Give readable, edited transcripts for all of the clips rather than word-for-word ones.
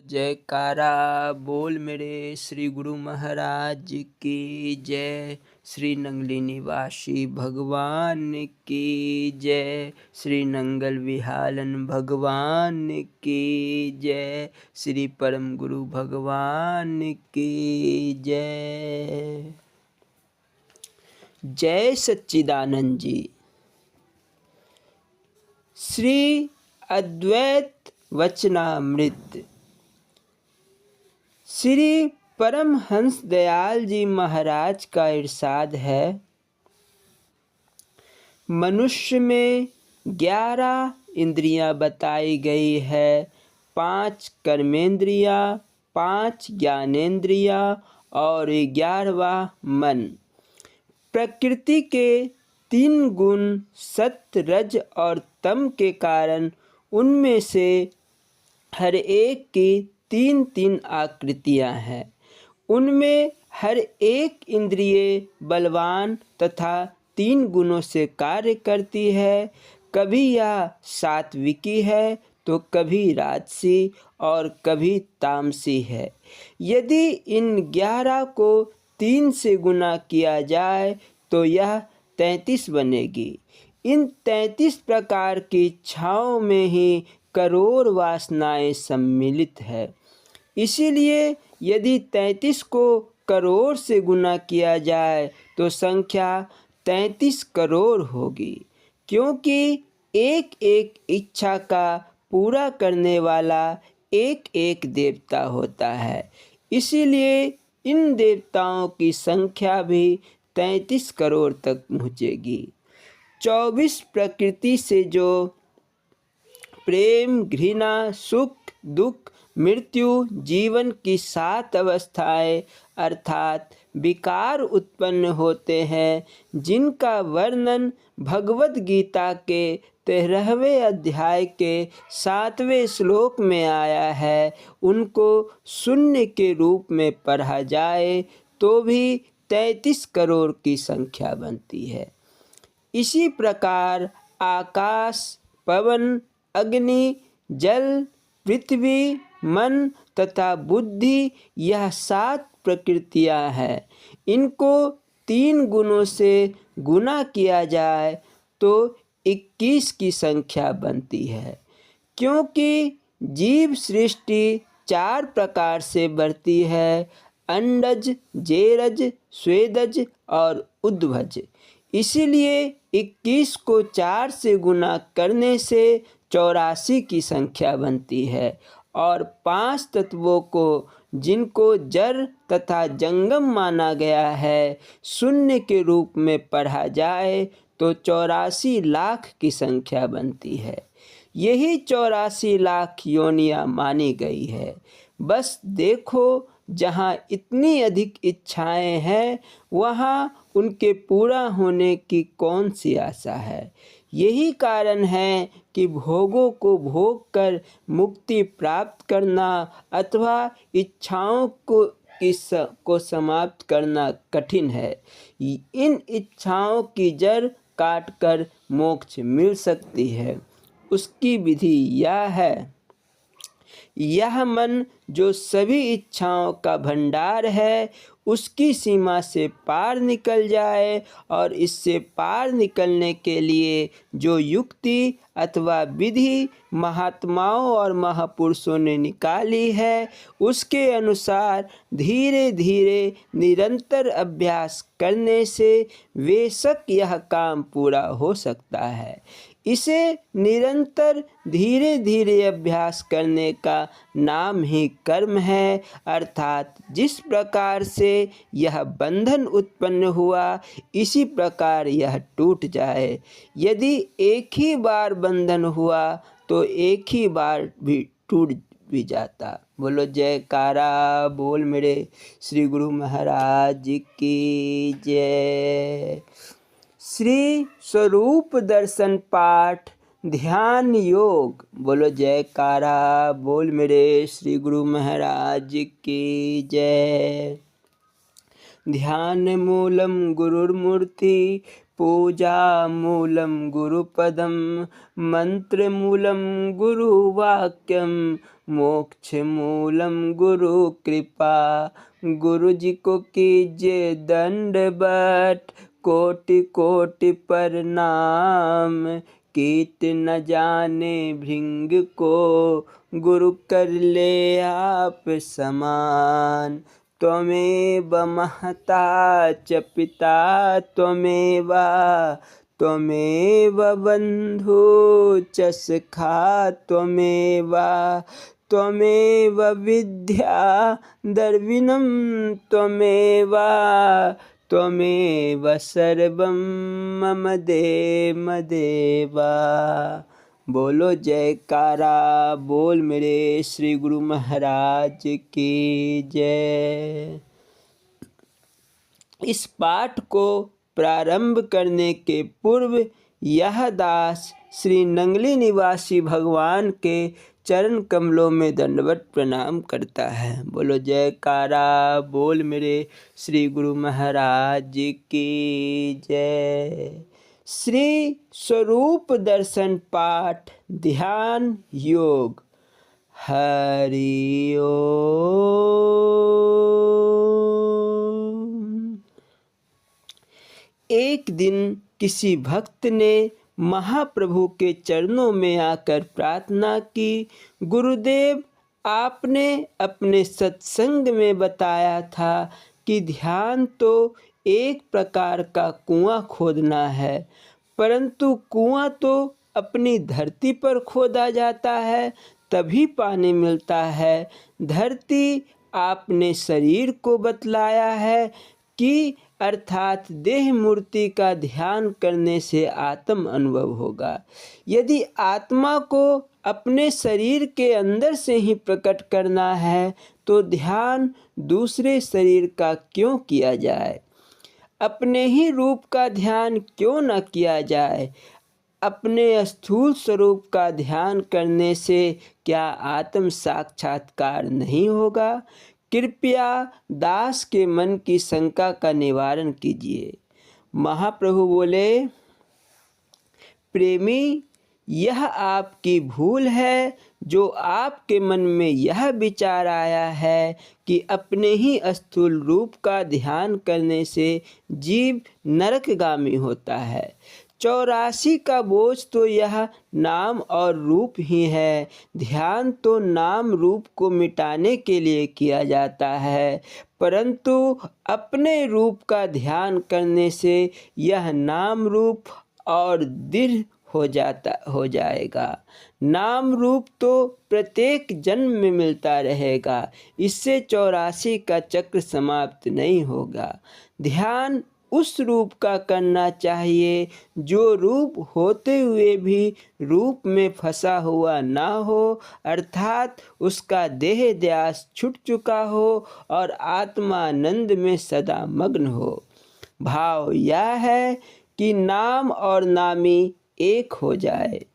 जयकारा बोल मेरे श्री गुरु महाराज की जय। श्री नंगली निवासी भगवान की जय। श्री नंगल विहालन भगवान की जय। श्री परम गुरु भगवान की जय। जय सच्चिदानंद जी। श्री अद्वैत वचनामृत श्री परमहंस दयाल जी महाराज का इरशाद है, मनुष्य में 11 इंद्रियां बताई गई है, 5 कर्मेंद्रियां, 5 ज्ञानेंद्रियां और 11वां मन। प्रकृति के 3 गुण सत्य, रज और तम के कारण उनमें से हर एक की 3-3 आकृतियां हैं। उनमें हर एक इंद्रिय बलवान तथा 3 गुणों से कार्य करती है। कभी यह सात्विकी है तो कभी राजसी और कभी तामसी है। यदि इन 11 को 3 से गुना किया जाए तो यह 33 बनेगी। इन 33 प्रकार की इच्छाओं में ही करोड़ वासनाएं सम्मिलित है। इसीलिए यदि 33 को करोड़ से गुना किया जाए तो संख्या 33 करोड़ होगी, क्योंकि एक एक इच्छा का पूरा करने वाला एक एक देवता होता है। इसीलिए इन देवताओं की संख्या भी 33 करोड़ तक पहुँचेगी। 24 प्रकृति से जो प्रेम, घृणा, सुख, दुख, मृत्यु, जीवन की 7 अवस्थाएं अर्थात विकार उत्पन्न होते हैं, जिनका वर्णन भगवद गीता के 13वें अध्याय के 7वें श्लोक में आया है, उनको शून्य के रूप में पढ़ा जाए तो भी 33 करोड़ की संख्या बनती है। इसी प्रकार आकाश, पवन, अग्नि, जल, पृथ्वी, मन तथा बुद्धि, यह 7 प्रकृतियां हैं। इनको 3 गुणों से गुना किया जाए तो 21 की संख्या बनती है। क्योंकि जीव सृष्टि 4 प्रकार से बढ़ती है, अंडज, जेरज, स्वेदज और उद्भज। इसीलिए 21 को 4 से गुना करने से 84 की संख्या बनती है और 5 तत्वों को, जिनको जड़ तथा जंगम माना गया है, शून्य के रूप में पढ़ा जाए तो 84 लाख की संख्या बनती है। यही 84 लाख योनियां मानी गई है। बस देखो, जहाँ इतनी अधिक इच्छाएं हैं वहाँ उनके पूरा होने की कौन सी आशा है। यही कारण है कि भोगों को भोग कर मुक्ति प्राप्त करना अथवा इच्छाओं को समाप्त करना कठिन है। इन इच्छाओं की जड़ काटकर मोक्ष मिल सकती है। उसकी विधि यह है, यह मन जो सभी इच्छाओं का भंडार है, उसकी सीमा से पार निकल जाए और इससे पार निकलने के लिए जो युक्ति अथवा विधि महात्माओं और महापुरुषों ने निकाली है, उसके अनुसार धीरे धीरे निरंतर अभ्यास करने से बेशक यह काम पूरा हो सकता है। इसे निरंतर धीरे धीरे अभ्यास करने का नाम ही कर्म है। अर्थात जिस प्रकार से यह बंधन उत्पन्न हुआ, इसी प्रकार यह टूट जाए। यदि एक ही बार बंधन हुआ तो एक ही बार भी टूट भी जाता। बोलो जयकारा बोल मेरे श्री गुरु महाराज की जय। श्री स्वरूप दर्शन पाठ ध्यान योग। बोलो जयकारा बोल मेरे श्री गुरु महाराज की जय। ध्यान मूलम गुरुर्मूर्ति पूजामूलं गुरुपदं मंत्रमूलं गुरुवाक्यं मोक्षमूलं गुरुकृपा। गुरुजी को कीजिए दंडवत कोटि कोटि प्रणाम। कीट न जाने भृंग को गुरु कर ले आप समान। त्वमेव महता च पिता त्वमेव त्वमेव बन्धु च सखा त्वमेव त्वमेव विद्या द्रविणं त्वमेव त्वमेव सर्वं मम देव देवा। बोलो जयकारा बोल मेरे श्री गुरु महाराज की जय। इस पाठ को प्रारंभ करने के पूर्व यह दास श्री नंगली निवासी भगवान के चरण कमलों में दंडवत प्रणाम करता है। बोलो जयकारा बोल मेरे श्री गुरु महाराज की जय। श्री स्वरूप दर्शन पाठ ध्यान योग। हरि ओम। एक दिन किसी भक्त ने महाप्रभु के चरणों में आकर प्रार्थना की, गुरुदेव आपने अपने सत्संग में बताया था कि ध्यान तो एक प्रकार का कुआं खोदना है, परंतु कुआं तो अपनी धरती पर खोदा जाता है तभी पानी मिलता है। धरती आपने शरीर को बतलाया है कि अर्थात देह मूर्ति का ध्यान करने से आत्म अनुभव होगा। यदि आत्मा को अपने शरीर के अंदर से ही प्रकट करना है तो ध्यान दूसरे शरीर का क्यों किया जाए? अपने ही रूप का ध्यान क्यों न किया जाए? अपने स्थूल स्वरूप का ध्यान करने से क्या आत्म साक्षात्कार नहीं होगा? कृपया दास के मन की शंका का निवारण कीजिए। महाप्रभु बोले, प्रेमी यह आपकी भूल है जो आपके मन में यह विचार आया है कि अपने ही स्थूल रूप का ध्यान करने से जीव नरकगामी होता है। 84 का बोझ तो यह नाम और रूप ही है। ध्यान तो नाम रूप को मिटाने के लिए किया जाता है, परंतु अपने रूप का ध्यान करने से यह नाम रूप और दृढ़ हो जाएगा। नाम रूप तो प्रत्येक जन्म में मिलता रहेगा, इससे 84 का चक्र समाप्त नहीं होगा। ध्यान उस रूप का करना चाहिए जो रूप होते हुए भी रूप में फंसा हुआ ना हो, अर्थात उसका देह ध्यास छूट चुका हो और आत्मानंद में सदा मग्न हो। भाव यह है कि नाम और नामी एक हो जाए।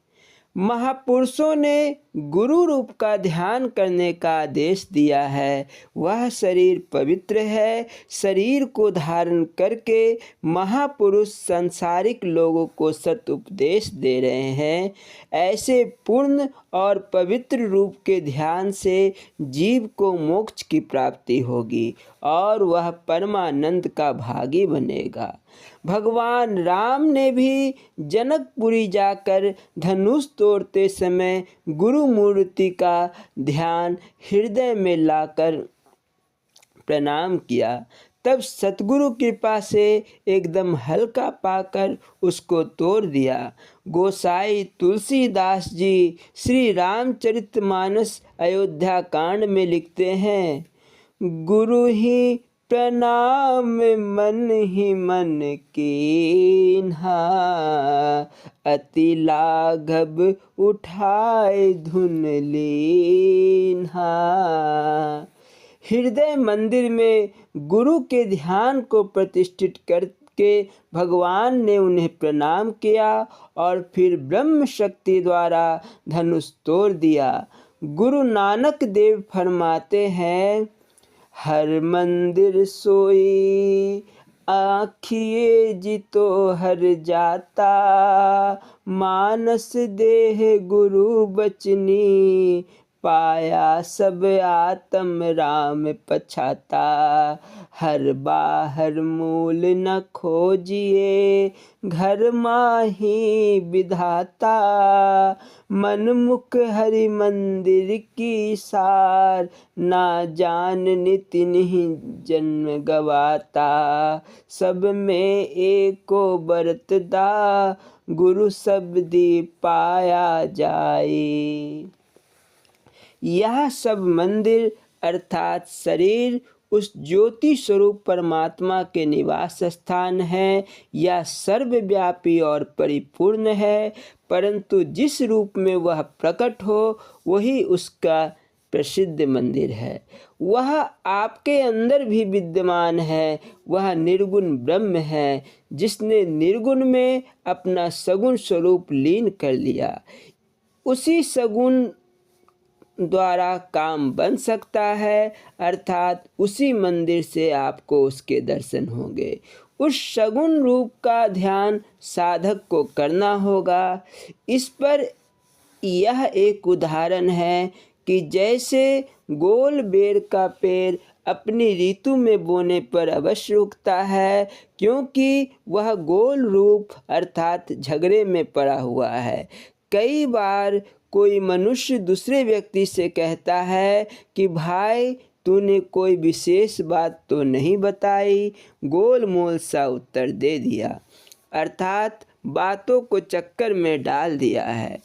महापुरुषों ने गुरु रूप का ध्यान करने का आदेश दिया है। वह शरीर पवित्र है। शरीर को धारण करके महापुरुष सांसारिक लोगों को सत उपदेश दे रहे हैं। ऐसे पूर्ण और पवित्र रूप के ध्यान से जीव को मोक्ष की प्राप्ति होगी और वह परमानंद का भागी बनेगा। भगवान राम ने भी जनकपुरी जाकर धनुष तोड़ते समय गुरु मूर्ति का ध्यान हृदय में लाकर प्रणाम किया। तब सतगुरु कृपा से एकदम हल्का पाकर उसको तोड़ दिया। गोसाई तुलसीदास जी श्री रामचरितमानस अयोध्या कांड में लिखते हैं, गुरु ही प्रणाम मन ही मन कीन्हा, अति लाघव उठाए धुन लीन्हा। हृदय मंदिर में गुरु के ध्यान को प्रतिष्ठित करके भगवान ने उन्हें प्रणाम किया और फिर ब्रह्म शक्ति द्वारा धनुष तोड़ दिया। गुरु नानक देव फरमाते हैं, हर मंदिर सोई आखिए जी तो हर जाता, मानस देह गुरु बचनी, पाया सब आत्म राम पछाता, हर बाहर मूल न खोजिए, घर माही विधाता, मन मुख हरि मंदिर की सार, ना जान निति नहीं जन्म गवाता, सब में एको बरतदा, गुरु शब्दी पाया जाए। यह सब मंदिर अर्थात शरीर उस ज्योति स्वरूप परमात्मा के निवास स्थान है या सर्वव्यापी और परिपूर्ण है, परंतु जिस रूप में वह प्रकट हो वही उसका प्रसिद्ध मंदिर है। वह आपके अंदर भी विद्यमान है, वह निर्गुण ब्रह्म है जिसने निर्गुण में अपना सगुण स्वरूप लीन कर लिया। उसी सगुण द्वारा काम बन सकता है, अर्थात उसी मंदिर से आपको उसके दर्शन होंगे। उस सगुण रूप का ध्यान साधक को करना होगा। इस पर यह एक उदाहरण है कि जैसे गोल बेर का पेड़ अपनी ऋतु में बोने पर अवश्य उगता है, क्योंकि वह गोल रूप अर्थात झगड़े में पड़ा हुआ है। कई बार कोई मनुष्य दूसरे व्यक्ति से कहता है कि भाई तूने कोई विशेष बात तो नहीं बताई, गोल मोल सा उत्तर दे दिया, अर्थात बातों को चक्कर में डाल दिया है।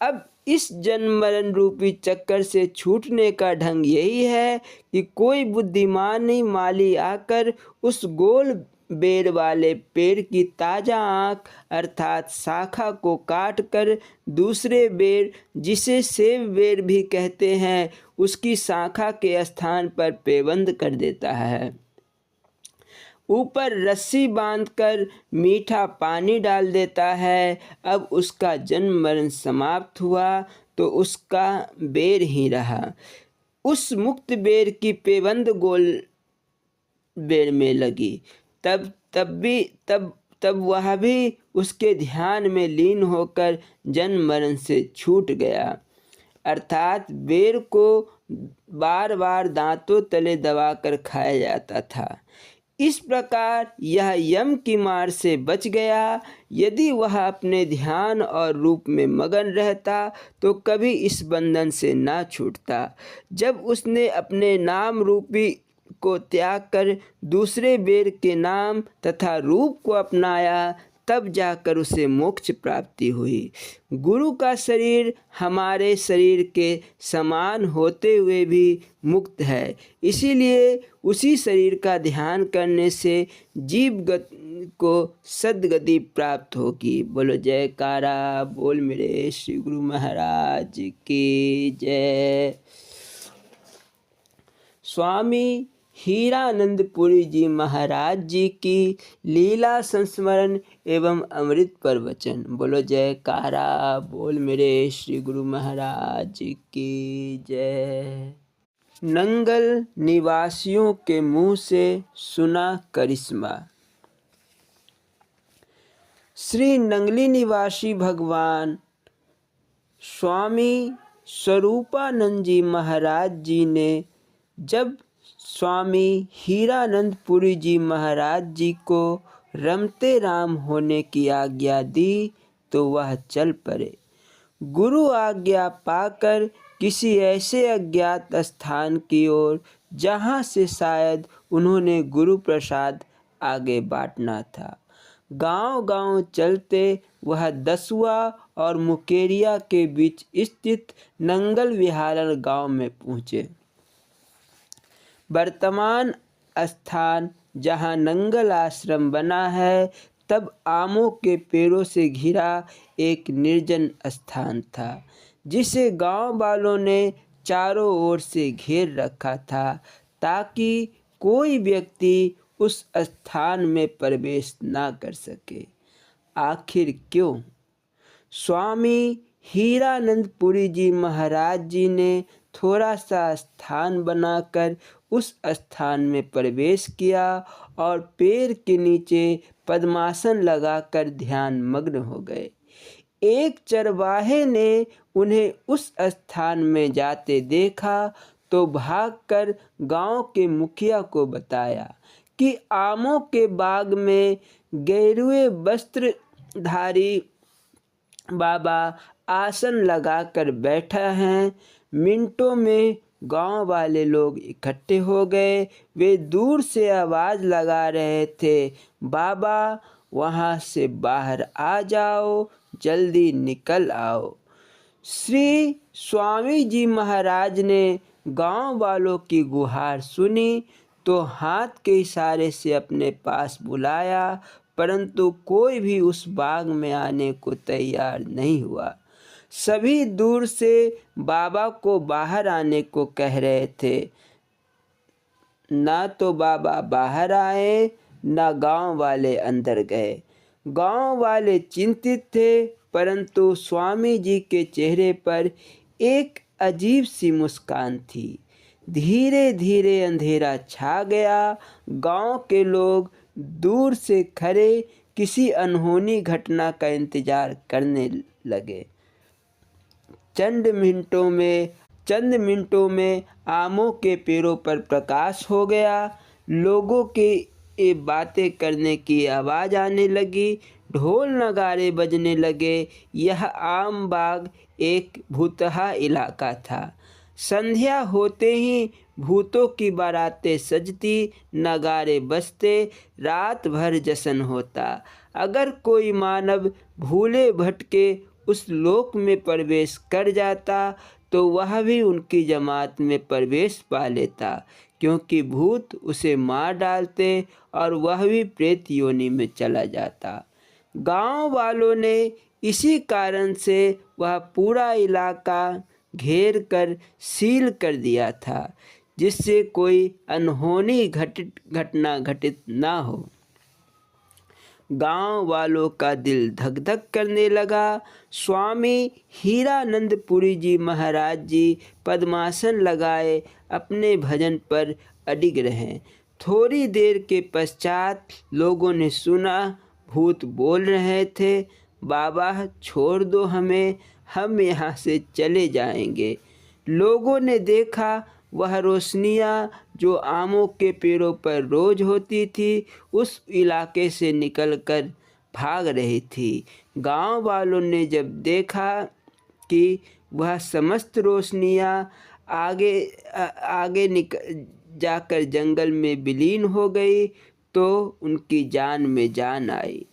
अब इस जन्म मरण रूपी चक्कर से छूटने का ढंग यही है कि कोई बुद्धिमानी माली आकर उस गोल बेर वाले पेड़ की ताज़ा आँख अर्थात शाखा को काट कर दूसरे बेर, जिसे सेब बेर भी कहते हैं, उसकी शाखा के स्थान पर पेबंद कर देता है। ऊपर रस्सी बांधकर मीठा पानी डाल देता है। अब उसका जन्म मरण समाप्त हुआ तो उसका बेर ही रहा। उस मुक्त बेर की पेबंद गोल बेर में लगी। तब वह भी उसके ध्यान में लीन होकर जन्म मरण से छूट गया, अर्थात बेर को बार बार दांतों तले दबाकर खाया जाता था। इस प्रकार यह यम की मार से बच गया। यदि वह अपने ध्यान और रूप में मगन रहता तो कभी इस बंधन से ना छूटता। जब उसने अपने नाम रूपी को त्याग कर दूसरे बेर के नाम तथा रूप को अपनाया, तब जाकर उसे मोक्ष प्राप्ति हुई। गुरु का शरीर हमारे शरीर के समान होते हुए भी मुक्त है, इसीलिए उसी शरीर का ध्यान करने से जीव को सद्गति प्राप्त होगी। बोलो जयकारा बोल मेरे श्री गुरु महाराज की जय। स्वामी हीरानंदपुरी जी महाराज जी की लीला संस्मरण एवं अमृत प्रवचन। बोलो जयकारा बोल मेरे श्री गुरु महाराज की जय। नंगल निवासियों के मुंह से सुना करिश्मा। श्री नंगली निवासी भगवान स्वामी स्वरूपानंद जी महाराज जी ने जब स्वामी हीरानंदपुरी जी महाराज जी को रमते राम होने की आज्ञा दी तो वह चल पड़े। गुरु आज्ञा पाकर किसी ऐसे अज्ञात स्थान की ओर जहाँ से शायद उन्होंने गुरु प्रसाद आगे बांटना था। गांव-गांव चलते वह दसुआ और मुकेरिया के बीच स्थित नंगल विहारण गांव में पहुँचे। वर्तमान स्थान जहाँ नंगल आश्रम बना है, तब आमों के पेड़ों से घिरा एक निर्जन स्थान था, जिसे गांव वालों ने चारों ओर से घेर रखा था ताकि कोई व्यक्ति उस स्थान में प्रवेश ना कर सके। आखिर क्यों? स्वामी हीरानंदपुरी जी महाराज जी ने थोड़ा सा स्थान बनाकर उस स्थान में प्रवेश किया और पेड़ के नीचे पद्मासन लगाकर ध्यान मग्न हो गए। एक चरवाहे ने उन्हें उस स्थान में जाते देखा तो भागकर गांव के मुखिया को बताया कि आमों के बाग में गेरुए वस्त्रधारी बाबा आसन लगाकर बैठा है। मिनटों में गांव वाले लोग इकट्ठे हो गए। वे दूर से आवाज़ लगा रहे थे, बाबा वहाँ से बाहर आ जाओ, जल्दी निकल आओ। श्री स्वामी जी महाराज ने गांव वालों की गुहार सुनी तो हाथ के इशारे से अपने पास बुलाया, परंतु कोई भी उस बाग में आने को तैयार नहीं हुआ। सभी दूर से बाबा को बाहर आने को कह रहे थे। ना तो बाबा बाहर आए, ना गांव वाले अंदर गए। गांव वाले चिंतित थे, परंतु स्वामी जी के चेहरे पर एक अजीब सी मुस्कान थी। धीरे धीरे अंधेरा छा गया। गांव के लोग दूर से खड़े किसी अनहोनी घटना का इंतजार करने लगे। चंद मिनटों में आमों के पेड़ों पर प्रकाश हो गया। लोगों के बातें करने की आवाज़ आने लगी, ढोल नगाड़े बजने लगे। यह आम बाग एक भूतहा इलाका था। संध्या होते ही भूतों की बारातें सजती, नगाड़े बजते, रात भर जश्न होता। अगर कोई मानव भूले भटके उस लोक में प्रवेश कर जाता तो वह भी उनकी जमात में प्रवेश पा लेता, क्योंकि भूत उसे मार डालते और वह भी प्रेत योनि में चला जाता। गांव वालों ने इसी कारण से वह पूरा इलाका घेर कर सील कर दिया था, जिससे कोई अनहोनी घटना घटित ना हो। गांव वालों का दिल धक धक करने लगा। स्वामी हीरानंदपुरी जी महाराज जी पद्मासन लगाए अपने भजन पर अडिग रहे। थोड़ी देर के पश्चात लोगों ने सुना भूत बोल रहे थे, बाबा छोड़ दो हमें, हम यहाँ से चले जाएंगे। लोगों ने देखा वह रोशनियाँ जो आमों के पेड़ों पर रोज होती थी, उस इलाके से निकलकर भाग रही थी। गांव वालों ने जब देखा कि वह समस्त रोशनियाँ आगे जाकर जंगल में विलीन हो गई तो उनकी जान में जान आई।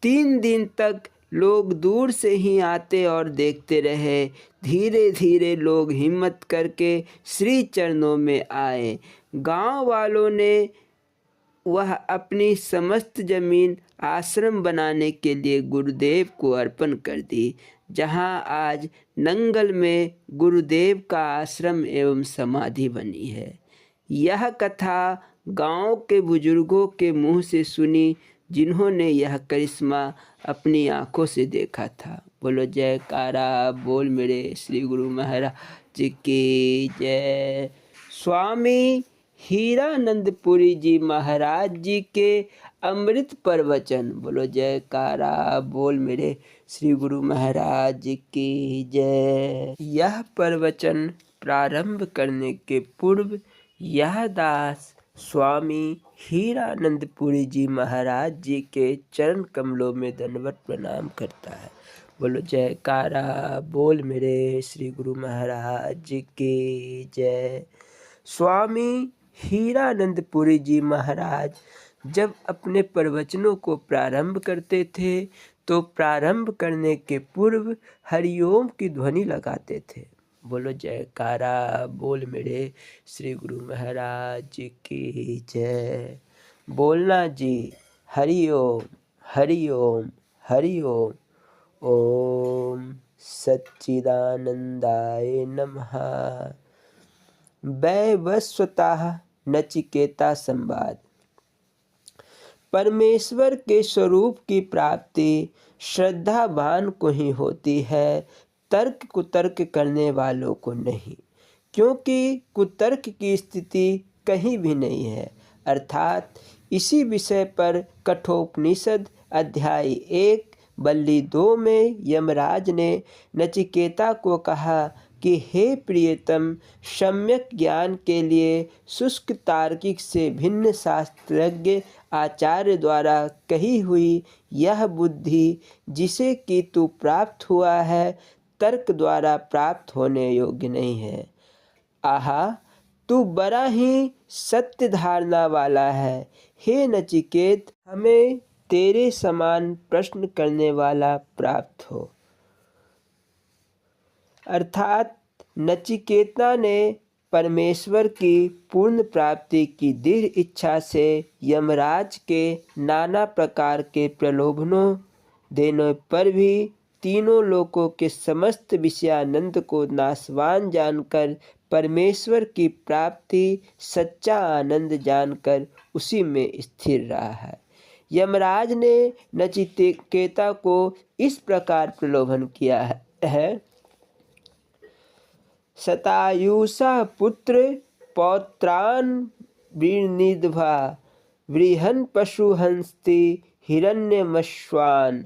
3 दिन तक लोग दूर से ही आते और देखते रहे। धीरे धीरे लोग हिम्मत करके श्री चरणों में आए। गांव वालों ने वह अपनी समस्त जमीन आश्रम बनाने के लिए गुरुदेव को अर्पण कर दी, जहां आज नंगल में गुरुदेव का आश्रम एवं समाधि बनी है। यह कथा गांव के बुजुर्गों के मुंह से सुनी, जिन्होंने यह करिश्मा अपनी आंखों से देखा था। बोलो जयकारा बोल मेरे श्री गुरु महाराज की जय। स्वामी हीरानंदपुरी जी महाराज जी के अमृत प्रवचन। बोलो जयकारा बोल मेरे श्री गुरु महाराज की जय। यह प्रवचन प्रारंभ करने के पूर्व यह दास स्वामी हीरानंदपुरी जी महाराज जी के चरण कमलों में दंडवत प्रणाम करता है। बोलो जयकारा बोल मेरे श्री गुरु महाराज की जय। स्वामी हीरानंदपुरी जी महाराज जब अपने प्रवचनों को प्रारंभ करते थे तो प्रारंभ करने के पूर्व हरिओम की ध्वनि लगाते थे। बोलो जयकारा बोल मेरे श्री गुरु महाराज की जय। बोलना जी हरिओम हरिओम हरिओम। ओम सच्चिदानंदाय नमः। वैवस्वतः नचिकेता संवाद। परमेश्वर के स्वरूप की प्राप्ति श्रद्धावान को ही होती है, तर्क कुतर्क करने वालों को नहीं। क्योंकि कुतर्क की स्थिति कहीं भी नहीं है। अर्थात इसी विषय पर कठोपनिषद अध्याय 1 बल्ली 2 में यमराज ने नचिकेता को कहा कि हे प्रियतम, सम्यक ज्ञान के लिए शुष्क तार्किक से भिन्न शास्त्रज्ञ आचार्य द्वारा कही हुई यह बुद्धि जिसे कि तू प्राप्त हुआ है, तर्क द्वारा प्राप्त होने योग्य नहीं है। आहा, तू बड़ा ही सत्य धारणा वाला है। हे नचिकेत, हमें तेरे समान प्रश्न करने वाला प्राप्त हो। अर्थात नचिकेता ने परमेश्वर की पूर्ण प्राप्ति की दृढ़ इच्छा से यमराज के नाना प्रकार के प्रलोभनों देने पर भी तीनों लोकों के समस्त विषयानंद को नाशवान जानकर परमेश्वर की प्राप्ति सच्चा आनंद जानकर उसी में स्थिर रहा है। यमराज ने नचिकेता को इस प्रकार प्रलोभन किया है। शतायुषा पुत्र पौत्रान् वृणीद्वा वृहन् पशुहंस्ति हिरण्यमश्वान्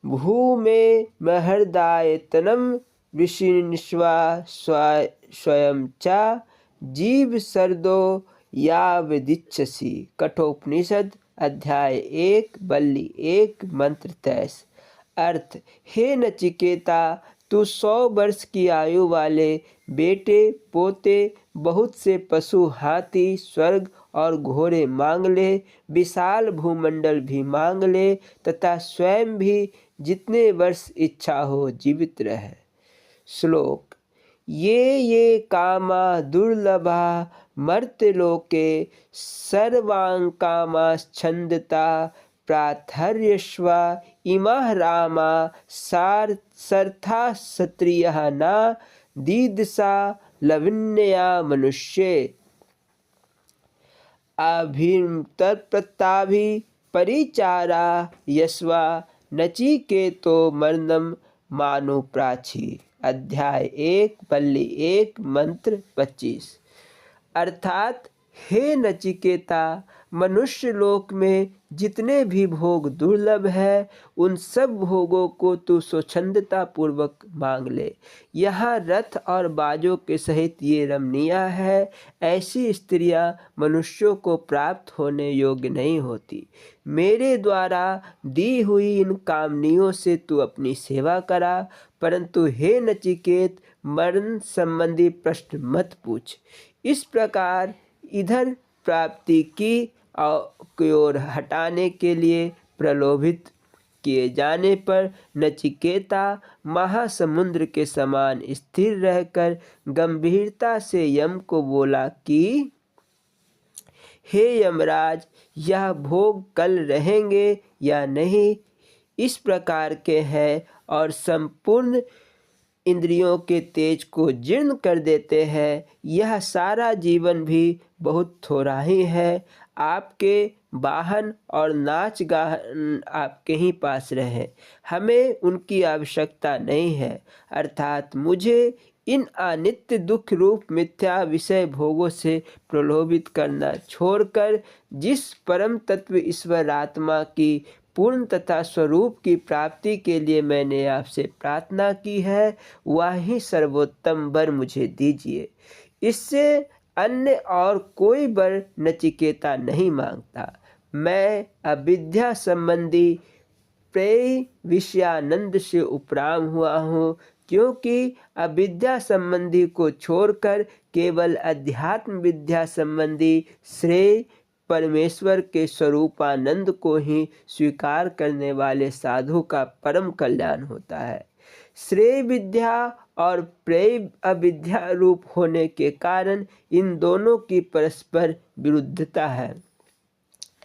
भूमे महर्दायतनं विशिन्वा स्वयं च जीव सर्दो यावदिच्छसि। कठोपनिषद अध्याय 1 बल्ली 1 मंत्र 23। अर्थ, हे नचिकेता, तू 100 वर्ष की आयु वाले बेटे पोते, बहुत से पशु, हाथी, स्वर्ग और घोड़े मांग ले, विशाल भूमंडल भी मांग ले तथा स्वयं भी जितने वर्ष इच्छा हो जीवित रहे। श्लोक। ये कामा दुर्लभा मर्त्यलोके सर्वान् कामाश्छन्दता प्रार्थयस्व इमाः रामा सार्था क्षत्रियः न दीदृशा लवण्या मनुष्ये। अभितर्प्रताभि परिचारा यस्वा नचिकेतो मरणं मानो प्राची। अध्याय 1 बल्ली 1 मंत्र 25। अर्थात, हे नचिकेता, मनुष्य लोक में जितने भी भोग दुर्लभ है, उन सब भोगों को तू स्वच्छंदता पूर्वक मांग ले। यहाँ रथ और बाजों के सहित ये रमणीय है। ऐसी स्त्रियाँ मनुष्यों को प्राप्त होने योग्य नहीं होती। मेरे द्वारा दी हुई इन कामनियों से तू अपनी सेवा करा, परंतु हे नचिकेत, मरण संबंधी प्रश्न मत पूछ। इस प्रकार इधर प्राप्ति की ओर हटाने के लिए प्रलोभित किए जाने पर नचिकेता महासमुद्र के समान स्थिर रहकर गंभीरता से यम को बोला कि हे यमराज, यह भोग कल रहेंगे या नहीं, इस प्रकार के हैं और संपूर्ण इंद्रियों के तेज को जीर्ण कर देते हैं। यह सारा जीवन भी बहुत थोड़ा ही है। आपके वाहन और नाच गान आपके ही पास रहे, हमें उनकी आवश्यकता नहीं है। अर्थात मुझे इन अनित्य दुख रूप मिथ्या विषय भोगों से प्रलोभित करना छोड़कर जिस परम तत्व ईश्वर आत्मा की पूर्ण तथा स्वरूप की प्राप्ति के लिए मैंने आपसे प्रार्थना की है, वह ही सर्वोत्तम वर मुझे दीजिए। इससे अन्य और कोई वर नचिकेता नहीं मांगता। मैं अविद्या संबंधी प्रेय विषयानंद से उपराम हुआ हूँ, क्योंकि अविद्या संबंधी को छोड़कर केवल अध्यात्म विद्या संबंधी श्रेय परमेश्वर के स्वरूपानंद को ही स्वीकार करने वाले साधु का परम कल्याण होता है। श्रेय विद्या और प्रेय अविद्या रूप होने के कारण इन दोनों की परस्पर विरुद्धता है।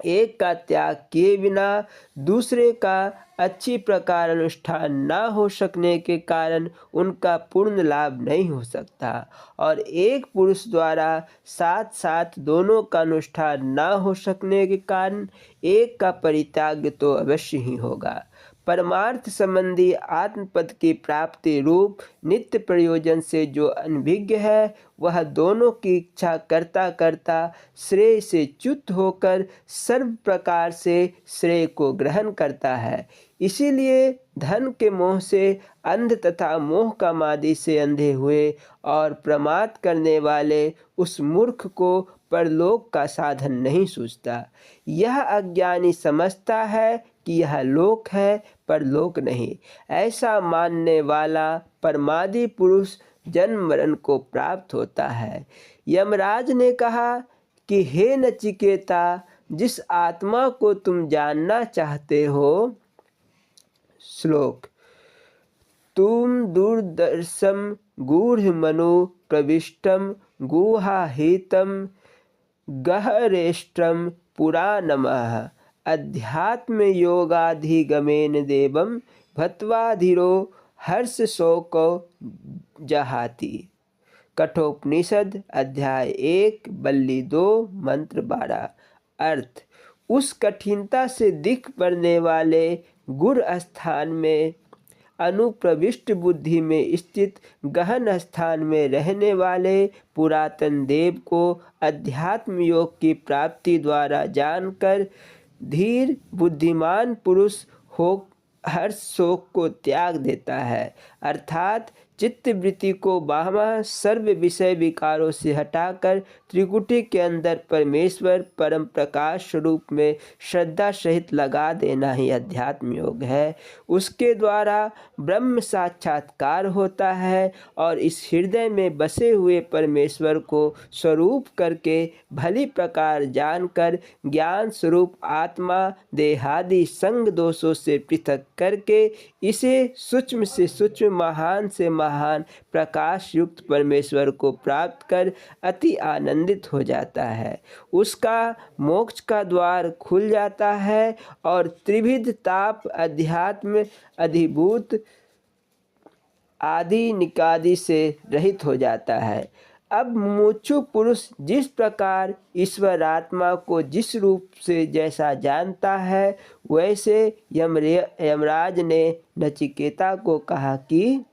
एक का त्याग किए बिना दूसरे का अच्छी प्रकार अनुष्ठान न हो सकने के कारण उनका पूर्ण लाभ नहीं हो सकता, और एक पुरुष द्वारा साथ साथ दोनों का अनुष्ठान न हो सकने के कारण एक का परित्याग तो अवश्य ही होगा। परमार्थ संबंधी आत्मपद की प्राप्ति रूप नित्य प्रयोजन से जो अनभिज्ञ है, वह दोनों की इच्छा करता करता श्रेय से च्युत होकर सर्व प्रकार से श्रेय को ग्रहण करता है। इसीलिए धन के मोह से अंध तथा मोह का मादि से अंधे हुए और प्रमाद करने वाले उस मूर्ख को परलोक का साधन नहीं सूझता। यह अज्ञानी समझता है कि यह लोक है, परलोक नहीं। ऐसा मानने वाला परमादि पुरुष जन्म मरण को प्राप्त होता है। यमराज ने कहा कि हे नचिकेता, जिस आत्मा को तुम जानना चाहते हो, श्लोक, तुम दूरदर्शम गूढ़ मनु प्रविष्टम गुहाहितम गहरेष्ट्रम पुराणमः अध्यात्म योगाधिगमेन देवम भत्वाधिरो हर्ष शोको जहाति। कठोपनिषद अध्याय 1 बल्ली 2 मंत्र 12। अर्थ, उस कठिनता से दिख पड़ने वाले गुर स्थान में अनुप्रविष्ट बुद्धि में स्थित गहन स्थान में रहने वाले पुरातन देव को अध्यात्म योग की प्राप्ति द्वारा जानकर धीर बुद्धिमान पुरुष हो हर्ष शोक को त्याग देता है, अर्थात चित्त वृत्ति को बाह्य सर्व विषय विकारों से हटाकर त्रिकुटी के अंदर परमेश्वर परम प्रकाश स्वरूप में श्रद्धा सहित लगा देना ही अध्यात्म योग है। उसके द्वारा ब्रह्म साक्षात्कार होता है और इस हृदय में बसे हुए परमेश्वर को स्वरूप करके भली प्रकार जानकर युक्त स्वरूप आत्मा देहादि संग दोषों से पृथक करके इसे सूक्ष्म से सूक्ष्म महान से महान प्रकाश युक्त परमेश्वर को प्राप्त कर अति आनंदित हो जाता है। उसका मोक्ष का द्वार खुल जाता है और त्रिविध ताप अध्यात्म अधिभूत आदि निकादि से रहित हो जाता है। अब मुमुक्षु पुरुष जिस प्रकार ईश्वर आत्मा को जिस रूप से जैसा जानता है, वैसे यमराज ने नचिकेता को कहा कि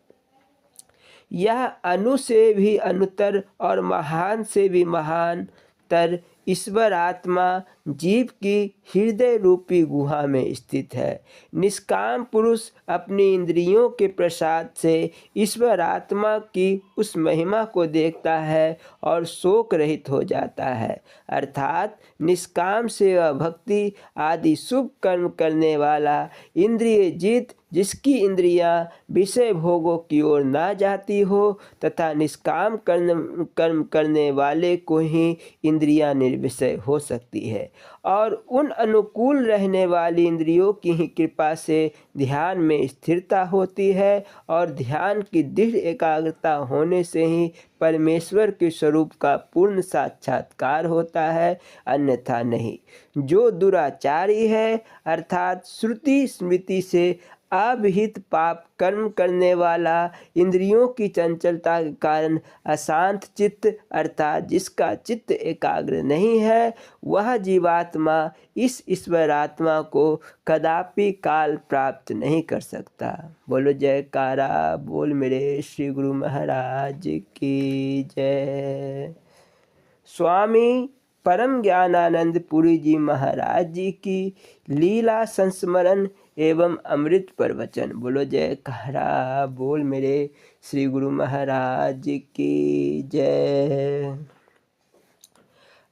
यह अणु से भी अनुतर और महान से भी महान तर ईश्वर आत्मा जीव की हृदय रूपी गुहा में स्थित है। निष्काम पुरुष अपनी इंद्रियों के प्रसाद से ईश्वर आत्मा की उस महिमा को देखता है और शोक रहित हो जाता है, अर्थात निष्काम सेवा भक्ति आदि शुभ कर्म करने वाला इंद्रिय जीत जिसकी इंद्रियां विषय भोगों की ओर ना जाती हो तथा निष्काम कर्म करने वाले को ही इंद्रियां निर्विषय हो सकती है और उन अनुकूल रहने वाली इंद्रियों की ही कृपा से ध्यान में स्थिरता होती है और ध्यान की दृढ़ एकाग्रता होने से ही परमेश्वर के स्वरूप का पूर्ण साक्षात्कार होता है, अन्यथा नहीं। जो दुराचारी है अर्थात श्रुति स्मृति से अविहित पाप कर्म करने वाला, इंद्रियों की चंचलता के कारण अशांत चित्त अर्थात जिसका चित्त एकाग्र नहीं है, वह जीवात्मा इस ईश्वर आत्मा को कदापि काल प्राप्त नहीं कर सकता। बोलो जयकारा बोल मेरे श्री गुरु महाराज की जय। स्वामी परम ज्ञानानंद पुरी जी महाराज जी की लीला संस्मरण एवं अमृत प्रवचन। बोलो जयकारा बोल मेरे श्री गुरु महाराज की जय।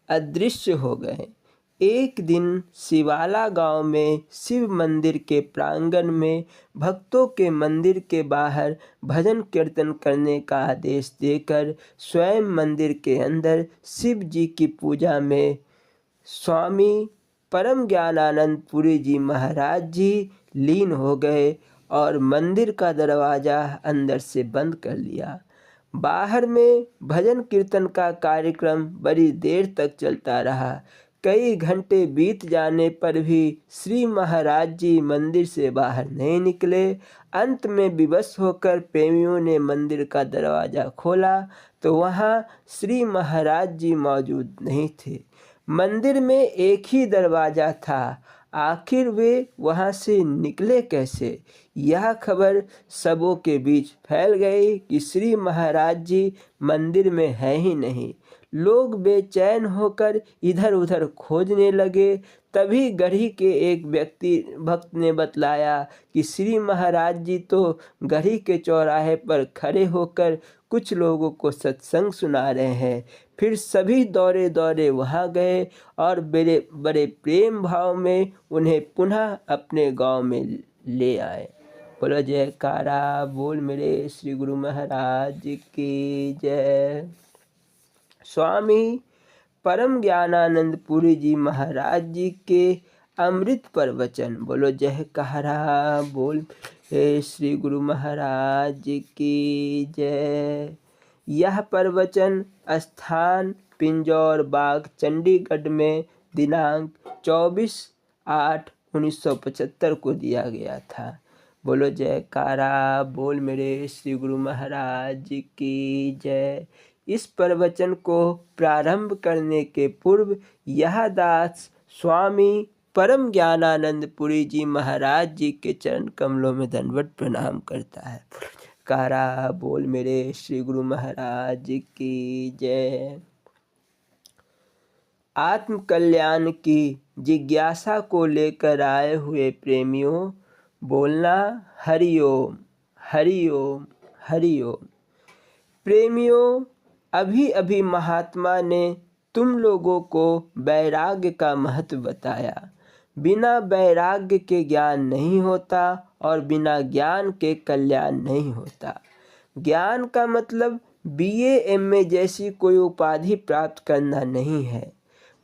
अदृश्य हो गए। एक दिन शिवाला गांव में शिव मंदिर के प्रांगण में भक्तों के मंदिर के बाहर भजन कीर्तन करने का आदेश देकर स्वयं मंदिर के अंदर शिव जी की पूजा में स्वामी परम ज्ञानानंद पुरी जी महाराज जी लीन हो गए और मंदिर का दरवाज़ा अंदर से बंद कर लिया। बाहर में भजन कीर्तन का कार्यक्रम बड़ी देर तक चलता रहा। कई घंटे बीत जाने पर भी श्री महाराज जी मंदिर से बाहर नहीं निकले। अंत में विवश होकर प्रेमियों ने मंदिर का दरवाज़ा खोला तो वहाँ श्री महाराज जी मौजूद नहीं थे। मंदिर में एक ही दरवाज़ा था। आखिर वे वहाँ से निकले कैसे? यह खबर सबों के बीच फैल गई कि श्री महाराज जी मंदिर में है ही नहीं। लोग बेचैन होकर इधर उधर खोजने लगे। तभी गढ़ी के एक भक्त ने बतलाया कि श्री महाराज जी तो गढ़ी के चौराहे पर खड़े होकर कुछ लोगों को सत्संग सुना रहे हैं। फिर सभी दौड़े दौड़े वहाँ गए और बड़े बड़े प्रेम भाव में उन्हें पुनः अपने गांव में ले आए। बोलो जयकारा बोल मेरे श्री गुरु महाराज की जय। स्वामी परम ज्ञानानंद पुरी जी महाराज जी के अमृत प्रवचन। बोलो जयकारा बोल श्री गुरु महाराज की जय। यह प्रवचन स्थान पिंजौर बाग चंडीगढ़ में दिनांक 24/8/1975 को दिया गया था। बोलो जयकारा बोल मेरे श्री गुरु महाराज की जय। इस प्रवचन को प्रारंभ करने के पूर्व यह दास स्वामी परम ज्ञानानंद पुरी जी महाराज जी के चरण कमलों में दंडवत प्रणाम करता है। कारा बोल मेरे श्री गुरु महाराज की जय। आत्म कल्याण की जिज्ञासा को लेकर आए हुए प्रेमियों, बोलना हरिओम हरिओम हरिओम। प्रेमियों, अभी अभी महात्मा ने तुम लोगों को वैराग्य का महत्व बताया। बिना वैराग्य के ज्ञान नहीं होता और बिना ज्ञान के कल्याण नहीं होता। ज्ञान का मतलब BA MA जैसी कोई उपाधि प्राप्त करना नहीं है।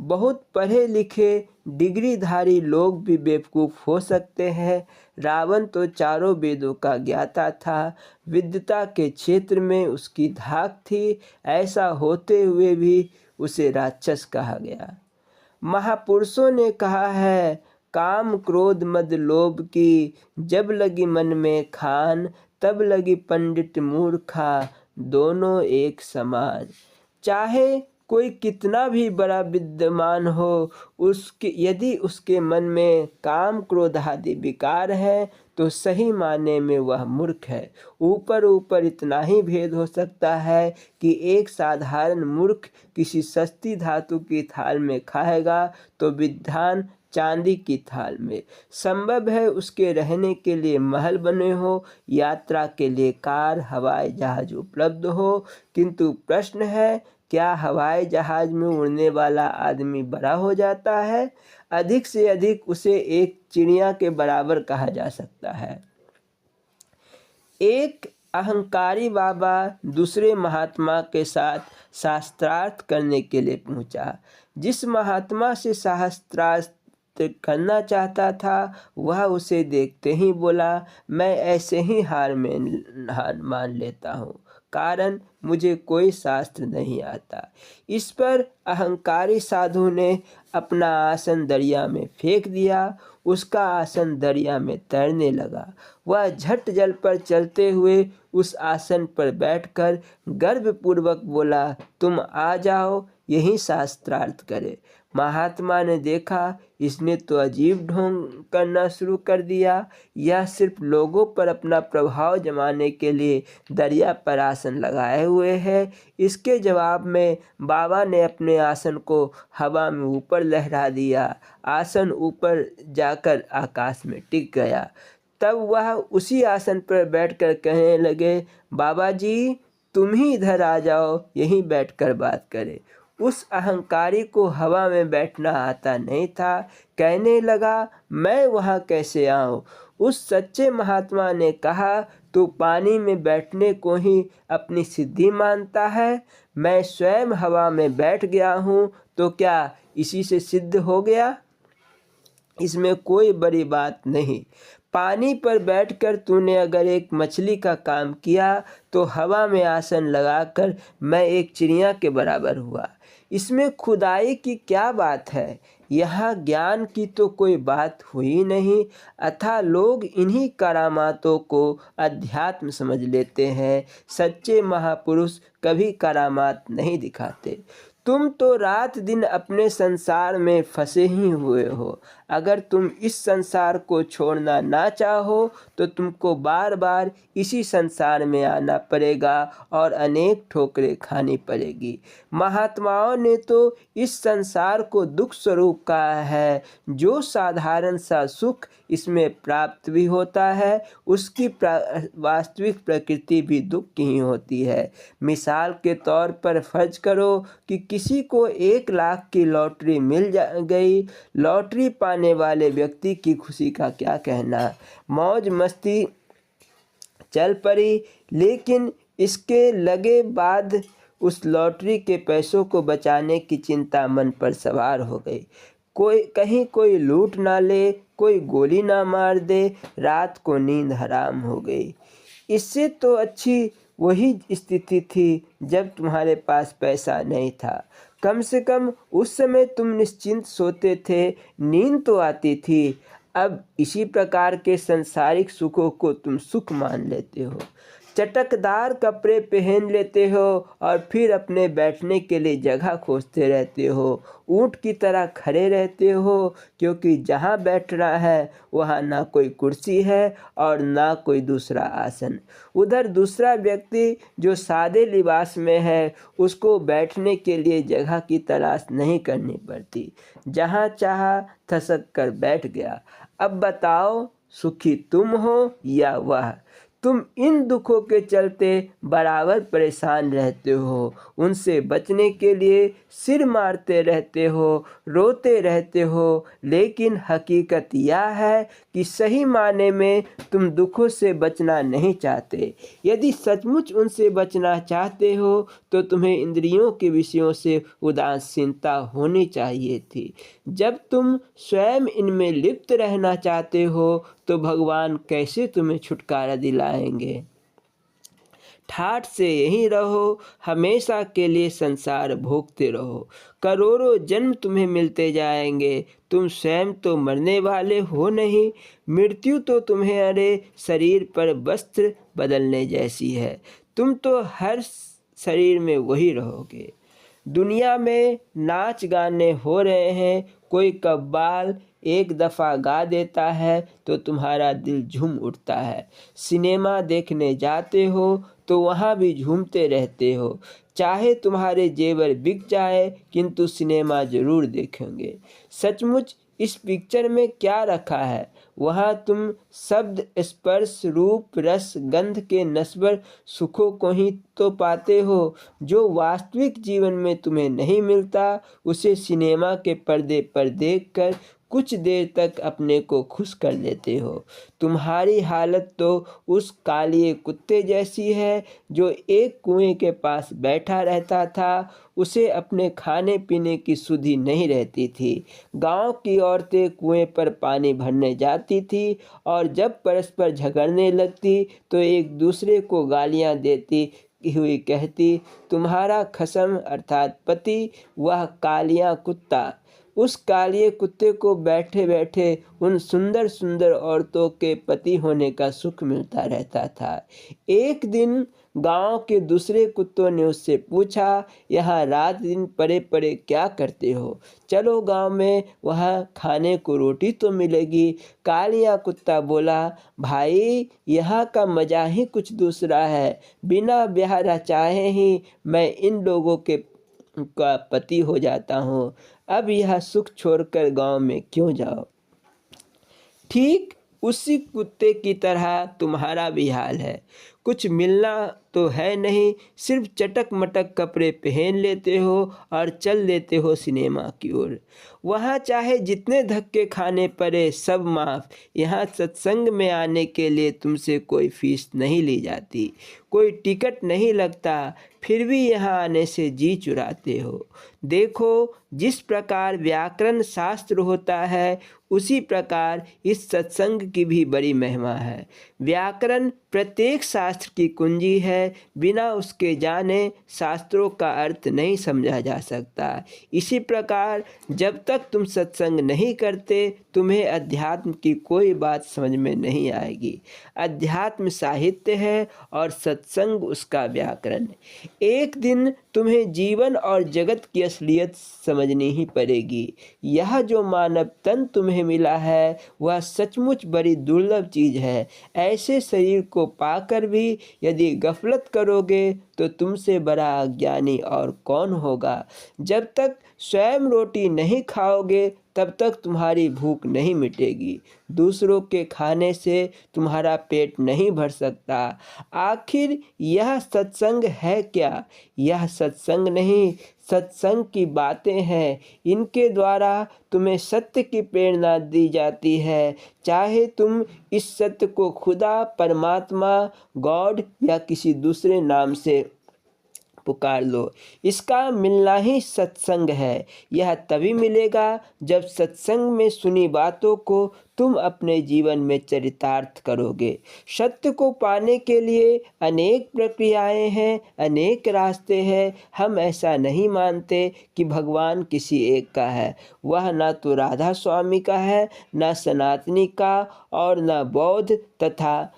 बहुत पढ़े लिखे डिग्रीधारी लोग भी बेवकूफ़ हो सकते हैं। रावण तो चारों वेदों का ज्ञाता था। विद्वता के क्षेत्र में उसकी धाक थी। ऐसा होते हुए भी उसे राक्षस कहा गया। महापुरुषों ने कहा है, काम क्रोध मद लोभ की जब लगी मन में खान, तब लगी पंडित मूर्खा, दोनों एक समान। चाहे कोई कितना भी बड़ा विद्वान हो, यदि उसके मन में काम क्रोध आदि विकार है तो सही माने में वह मूर्ख है। ऊपर ऊपर इतना ही भेद हो सकता है कि एक साधारण मूर्ख किसी सस्ती धातु की थाल में खाएगा तो विद्वान चांदी की थाल में। संभव है उसके रहने के लिए महल बने हो, यात्रा के लिए कार हवाई जहाज उपलब्ध हो, किंतु प्रश्न है, क्या हवाई जहाज में उड़ने वाला आदमी बड़ा हो जाता है? अधिक से अधिक उसे एक चिड़िया के बराबर कहा जा सकता है। एक अहंकारी बाबा दूसरे महात्मा के साथ शास्त्रार्थ करने के लिए पहुंचा। जिस महात्मा से शास्त्रार्थ करना चाहता था वह उसे देखते ही बोला, मैं ऐसे ही हार मान लेता हूँ, कारण मुझे कोई शास्त्र नहीं आता। इस पर अहंकारी साधु ने अपना आसन दरिया में फेंक दिया। उसका आसन दरिया में तैरने लगा। वह झट जल पर चलते हुए उस आसन पर बैठकर गर्वपूर्वक बोला, तुम आ जाओ, यही शास्त्रार्थ करे। महात्मा ने देखा इसने तो अजीब ढोंग करना शुरू कर दिया। यह सिर्फ लोगों पर अपना प्रभाव जमाने के लिए दरिया पर आसन लगाए हुए है। इसके जवाब में बाबा ने अपने आसन को हवा में ऊपर लहरा दिया। आसन ऊपर जाकर आकाश में टिक गया। तब वह उसी आसन पर बैठकर कहने लगे, बाबा जी तुम ही इधर आ जाओ, यहीं बैठकर बात करें। उस अहंकारी को हवा में बैठना आता नहीं था। कहने लगा, मैं वहाँ कैसे आऊँ? उस सच्चे महात्मा ने कहा, तू पानी में बैठने को ही अपनी सिद्धि मानता है। मैं स्वयं हवा में बैठ गया हूँ, तो क्या इसी से सिद्ध हो गया? इसमें कोई बड़ी बात नहीं। पानी पर बैठकर तूने अगर एक मछली का काम किया तो हवा में आसन लगाकर मैं एक चिड़िया के बराबर हुआ। इसमें खुदाई की क्या बात है? यहाँ ज्ञान की तो कोई बात हुई नहीं। अतः लोग इन्हीं करामातों को अध्यात्म समझ लेते हैं। सच्चे महापुरुष कभी करामात नहीं दिखाते। तुम तो रात दिन अपने संसार में फंसे ही हुए हो। अगर तुम इस संसार को छोड़ना ना चाहो तो तुमको बार बार इसी संसार में आना पड़ेगा और अनेक ठोकरें खानी पड़ेगी। महात्माओं ने तो इस संसार को दुख स्वरूप कहा है। जो साधारण सा सुख इसमें प्राप्त भी होता है, उसकी वास्तविक प्रकृति भी दुख की ही होती है। मिसाल के तौर पर फर्ज करो कि किसी को 1 लाख की लॉटरी मिल गई। लॉटरी पाने वाले व्यक्ति की खुशी का क्या कहना। मौज मस्ती चल पड़ी, लेकिन इसके लगे बाद उस लॉटरी के पैसों को बचाने की चिंता मन पर सवार हो गई। कोई लूट ना ले, कोई गोली ना मार दे, रात को नींद हराम हो गई। इससे तो अच्छी वही स्थिति थी जब तुम्हारे पास पैसा नहीं था। कम से कम उस समय तुम निश्चिंत सोते थे, नींद तो आती थी। अब इसी प्रकार के सांसारिक सुखों को तुम सुख मान लेते हो। चटकदार कपड़े पहन लेते हो और फिर अपने बैठने के लिए जगह खोजते रहते हो। ऊँट की तरह खड़े रहते हो, क्योंकि जहाँ बैठना है वहाँ ना कोई कुर्सी है और ना कोई दूसरा आसन। उधर दूसरा व्यक्ति जो सादे लिबास में है, उसको बैठने के लिए जगह की तलाश नहीं करनी पड़ती, जहाँ चाहा धसक कर बैठ गया। अब बताओ, सुखी तुम हो या वह? तुम इन दुखों के चलते बराबर परेशान रहते हो। उनसे बचने के लिए सिर मारते रहते हो, रोते रहते हो, लेकिन हकीकत यह है कि सही माने में तुम दुखों से बचना नहीं चाहते। यदि सचमुच उनसे बचना चाहते हो तो तुम्हें इंद्रियों के विषयों से उदासीनता होनी चाहिए थी। जब तुम स्वयं इनमें लिप्त रहना चाहते हो तो भगवान कैसे तुम्हें छुटकारा दिलाएंगे। ठाठ से यहीं रहो, हमेशा के लिए संसार भोगते रहो। करोड़ों जन्म तुम्हें मिलते जाएंगे, तुम स्वयं तो मरने वाले हो नहीं। मृत्यु तो तुम्हारे शरीर पर वस्त्र बदलने जैसी है। तुम तो हर शरीर में वही रहोगे। दुनिया में नाच गाने हो रहे हैं, कोई कव्वाल एक दफ़ा गा देता है तो तुम्हारा दिल झूम उठता है। सिनेमा देखने जाते हो तो वहाँ भी झूमते रहते हो। चाहे तुम्हारे जेवर बिक जाए, किंतु सिनेमा ज़रूर देखेंगे। सचमुच इस पिक्चर में क्या रखा है? वहाँ तुम शब्द, स्पर्श, रूप, रस, गंध के नश्वर सुखों को ही तो पाते हो। जो वास्तविक जीवन में तुम्हें नहीं मिलता, उसे सिनेमा के पर्दे पर देखकर कुछ देर तक अपने को खुश कर लेते हो। तुम्हारी हालत तो उस कालिए कुत्ते जैसी है जो एक कुएं के पास बैठा रहता था। उसे अपने खाने पीने की सुधि नहीं रहती थी। गांव की औरतें कुएं पर पानी भरने जाती थी और जब परस्पर झगड़ने लगती तो एक दूसरे को गालियां देती हुई कहती, तुम्हारा खसम अर्थात पति, वह कालिया कुत्ता। उस कालिए कुत्ते को बैठे बैठे उन सुंदर सुंदर औरतों के पति होने का सुख मिलता रहता था। एक दिन गांव के दूसरे कुत्तों ने उससे पूछा, यहाँ रात दिन पड़े पड़े क्या करते हो? चलो गांव में, वहाँ खाने को रोटी तो मिलेगी। कालिया कुत्ता बोला, भाई यहाँ का मज़ा ही कुछ दूसरा है। बिना ब्याह चाहे ही मैं इन लोगों के का पति हो जाता हूँ। अब यह सुख छोड़कर गांव में क्यों जाओ? ठीक उसी कुत्ते की तरह तुम्हारा भी हाल है। कुछ मिलना तो है नहीं, सिर्फ चटक मटक कपड़े पहन लेते हो और चल देते हो सिनेमा की ओर। वहाँ चाहे जितने धक्के खाने पड़े सब माफ़। यहाँ सत्संग में आने के लिए तुमसे कोई फीस नहीं ली जाती, कोई टिकट नहीं लगता, फिर भी यहाँ आने से जी चुराते हो। देखो, जिस प्रकार व्याकरण शास्त्र होता है, उसी प्रकार इस सत्संग की भी बड़ी महिमा है। व्याकरण प्रत्येक शास्त्र की कुंजी है, बिना उसके जाने शास्त्रों का अर्थ नहीं समझा जा सकता। इसी प्रकार जब तक तुम सत्संग नहीं करते, तुम्हें अध्यात्म की कोई बात समझ में नहीं आएगी। अध्यात्म साहित्य है और सत्संग उसका व्याकरण है। एक दिन तुम्हें जीवन और जगत की असलियत समझनी ही पड़ेगी। यह जो मानव तन तुम्हें मिला है वह सचमुच बड़ी दुर्लभ चीज़ है। ऐसे शरीर को पाकर भी यदि गफलत करोगे तो तुमसे बड़ा अज्ञानी और कौन होगा। जब तक स्वयं रोटी नहीं खाओगे तब तक तुम्हारी भूख नहीं मिटेगी। दूसरों के खाने से तुम्हारा पेट नहीं भर सकता। आखिर यह सत्संग है क्या? यह सत्संग नहीं, सत्संग की बातें हैं। इनके द्वारा तुम्हें सत्य की प्रेरणा दी जाती है। चाहे तुम इस सत्य को खुदा, परमात्मा, गॉड या किसी दूसरे नाम से पुकार लो, इसका मिलना ही सत्संग है। यह तभी मिलेगा जब सत्संग में सुनी बातों को तुम अपने जीवन में चरितार्थ करोगे। सत्य को पाने के लिए अनेक प्रक्रियाएं हैं, अनेक रास्ते हैं। हम ऐसा नहीं मानते कि भगवान किसी एक का है। वह ना तो राधा स्वामी का है, ना सनातनी का, और ना बौद्ध तथा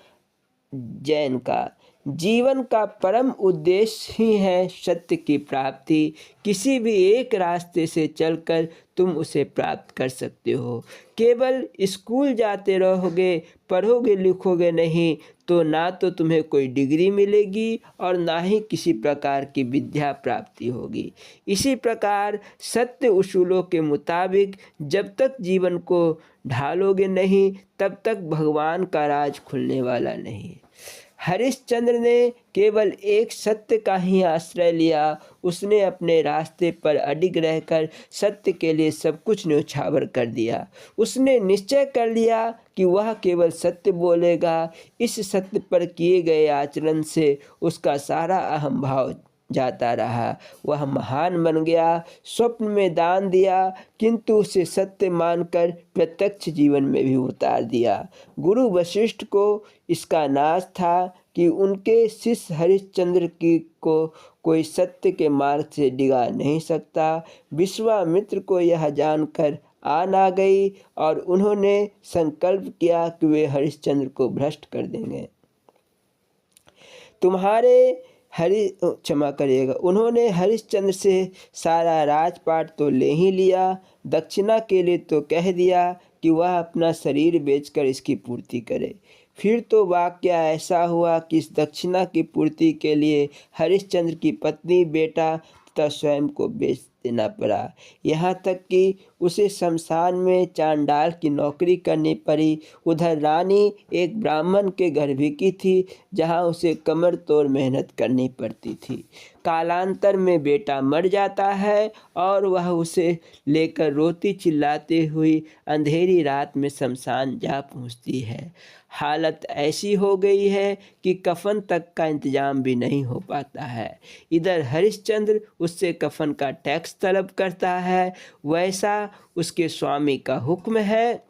जैन का। जीवन का परम उद्देश्य ही है सत्य की प्राप्ति। किसी भी एक रास्ते से चलकर तुम उसे प्राप्त कर सकते हो। केवल स्कूल जाते रहोगे, पढ़ोगे लिखोगे नहीं, तो ना तो तुम्हें कोई डिग्री मिलेगी और ना ही किसी प्रकार की विद्या प्राप्ति होगी। इसी प्रकार सत्य उसूलों के मुताबिक जब तक जीवन को ढालोगे नहीं, तब तक भगवान का राज खुलने वाला नहीं। हरिश्चंद्र ने केवल एक सत्य का ही आश्रय लिया। उसने अपने रास्ते पर अडिग रहकर सत्य के लिए सब कुछ न्यौछावर कर दिया। उसने निश्चय कर लिया कि वह केवल सत्य बोलेगा। इस सत्य पर किए गए आचरण से उसका सारा अहम भाव जाता रहा। वह महान बन गया। स्वप्न में दान दिया, किंतु उसे सत्य मानकर प्रत्यक्ष जीवन में भी उतार दिया। गुरु वशिष्ठ को इसका नाज था कि उनके शिष्य हरिश्चंद्र की को कोई सत्य के मार्ग से डिगा नहीं सकता। विश्वामित्र को यह जानकर आन आ गई और उन्होंने संकल्प किया कि वे हरिश्चंद्र को भ्रष्ट कर देंगे। क्षमा करिएगा, उन्होंने हरिश्चंद्र से सारा राजपाट तो ले ही लिया, दक्षिणा के लिए तो कह दिया कि वह अपना शरीर बेचकर इसकी पूर्ति करे। फिर तो वाकया ऐसा हुआ कि इस दक्षिणा की पूर्ति के लिए हरिश्चंद्र की पत्नी, बेटा तथा स्वयं को बेच देना पड़ा। यहाँ तक कि उसे शमशान में चांडाल की नौकरी करनी पड़ी। उधर रानी एक ब्राह्मण के घर भी की थी, जहाँ उसे कमर तोड़ मेहनत करनी पड़ती थी। कालांतर में बेटा मर जाता है और वह उसे लेकर रोती चिल्लाती हुई अंधेरी रात में शमशान जा पहुँचती है। हालत ऐसी हो गई है कि कफन तक का इंतजाम भी नहीं हो पाता है। इधर हरिश्चंद्र उससे कफन का टैक्स तलब करता है, वैसा उसके स्वामी का हुक्म है।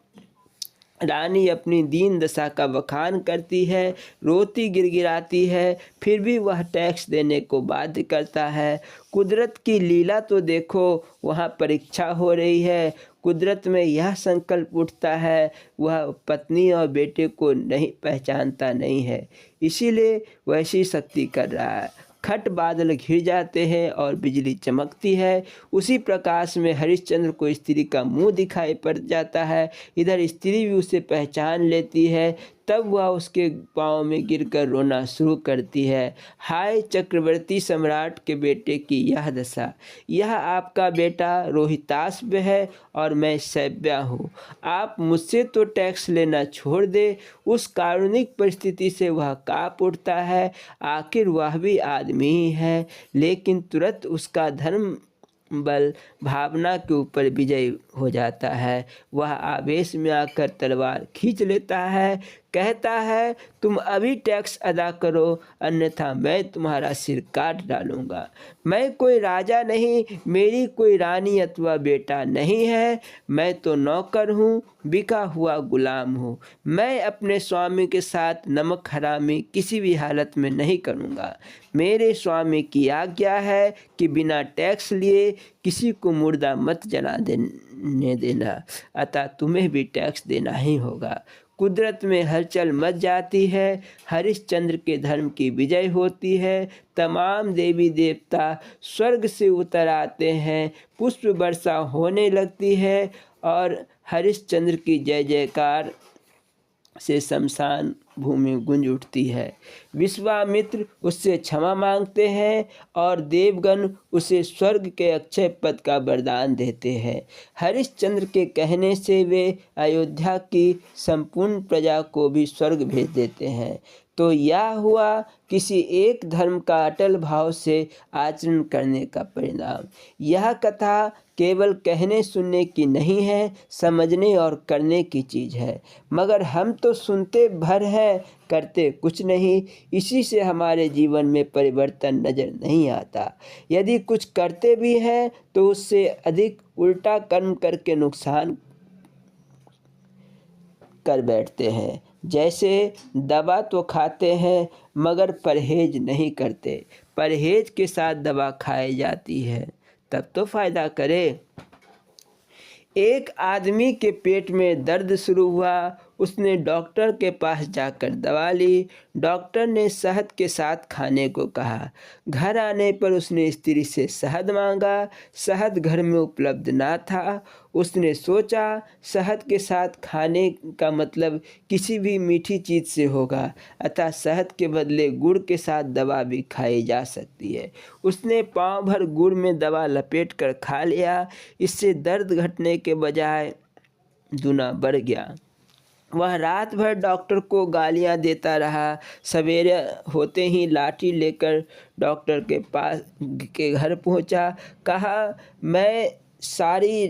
रानी अपनी दीन दशा का बखान करती है, रोती गिड़गिड़ाती है, फिर भी वह टैक्स देने को बाध्य करता है। कुदरत की लीला तो देखो, वहाँ परीक्षा हो रही है। कुदरत में यह संकल्प उठता है, वह पत्नी और बेटे को नहीं पहचानता नहीं है, इसीलिए वैसी शक्ति कर रहा है। खट बादल घिर जाते हैं और बिजली चमकती है। उसी प्रकाश में हरिश्चंद्र को स्त्री का मुंह दिखाई पड़ जाता है। इधर स्त्री भी उसे पहचान लेती है। तब वह उसके पाँव में गिरकर रोना शुरू करती है। हाय चक्रवर्ती सम्राट के बेटे की यह दशा! यह आपका बेटा रोहिताश्व है और मैं सैव्या हूँ। आप मुझसे तो टैक्स लेना छोड़ दे। उस कारुणिक परिस्थिति से वह काँप उठता है। आखिर वह भी आदमी ही है, लेकिन तुरंत उसका धर्म बल भावना के ऊपर विजय हो जाता है। वह आवेश में आकर तलवार खींच लेता है, कहता है तुम अभी टैक्स अदा करो, अन्यथा मैं तुम्हारा सिर काट डालूँगा। मैं कोई राजा नहीं, मेरी कोई रानी अथवा बेटा नहीं है, मैं तो नौकर हूँ, बिका हुआ गुलाम हूँ। मैं अपने स्वामी के साथ नमक हरामी किसी भी हालत में नहीं करूँगा। मेरे स्वामी की आज्ञा है कि बिना टैक्स लिए किसी को मुर्दा मत जला देने देना, अतः तुम्हें भी टैक्स देना ही होगा। कुदरत में हलचल मच जाती है, हरिश्चंद्र के धर्म की विजय होती है, तमाम देवी देवता स्वर्ग से उतर आते हैं, पुष्प वर्षा होने लगती है और हरिश्चंद्र की जय जयकार से शमशान भूमि गूंज उठती है। विश्वामित्र उससे क्षमा मांगते हैं और देवगण उसे स्वर्ग के अक्षय पद का वरदान देते हैं। हरिश्चंद्र के कहने से वे अयोध्या की संपूर्ण प्रजा को भी स्वर्ग भेज देते हैं। तो यह हुआ किसी एक धर्म का अटल भाव से आचरण करने का परिणाम। यह कथा केवल कहने सुनने की नहीं है, समझने और करने की चीज़ है। मगर हम तो सुनते भर हैं, करते कुछ नहीं। इसी से हमारे जीवन में परिवर्तन नज़र नहीं आता। यदि कुछ करते भी हैं तो उससे अधिक उल्टा कर्म करके नुकसान कर बैठते हैं। जैसे दवा तो खाते हैं मगर परहेज नहीं करते, परहेज के साथ दवा खाई जाती है तब तो फ़ायदा करे। एक आदमी के पेट में दर्द शुरू हुआ, उसने डॉक्टर के पास जाकर दवा ली। डॉक्टर ने शहद के साथ खाने को कहा। घर आने पर उसने स्त्री से शहद मांगा, शहद घर में उपलब्ध ना था। उसने सोचा शहद के साथ खाने का मतलब किसी भी मीठी चीज़ से होगा, अतः शहद के बदले गुड़ के साथ दवा भी खाई जा सकती है। उसने पाँव भर गुड़ में दवा लपेट कर खा लिया। इससे दर्द घटने के बजाय दुना बढ़ गया। वह रात भर डॉक्टर को गालियां देता रहा। सवेरे होते ही लाठी लेकर डॉक्टर के पास के घर पहुंचा। कहा मैं सारी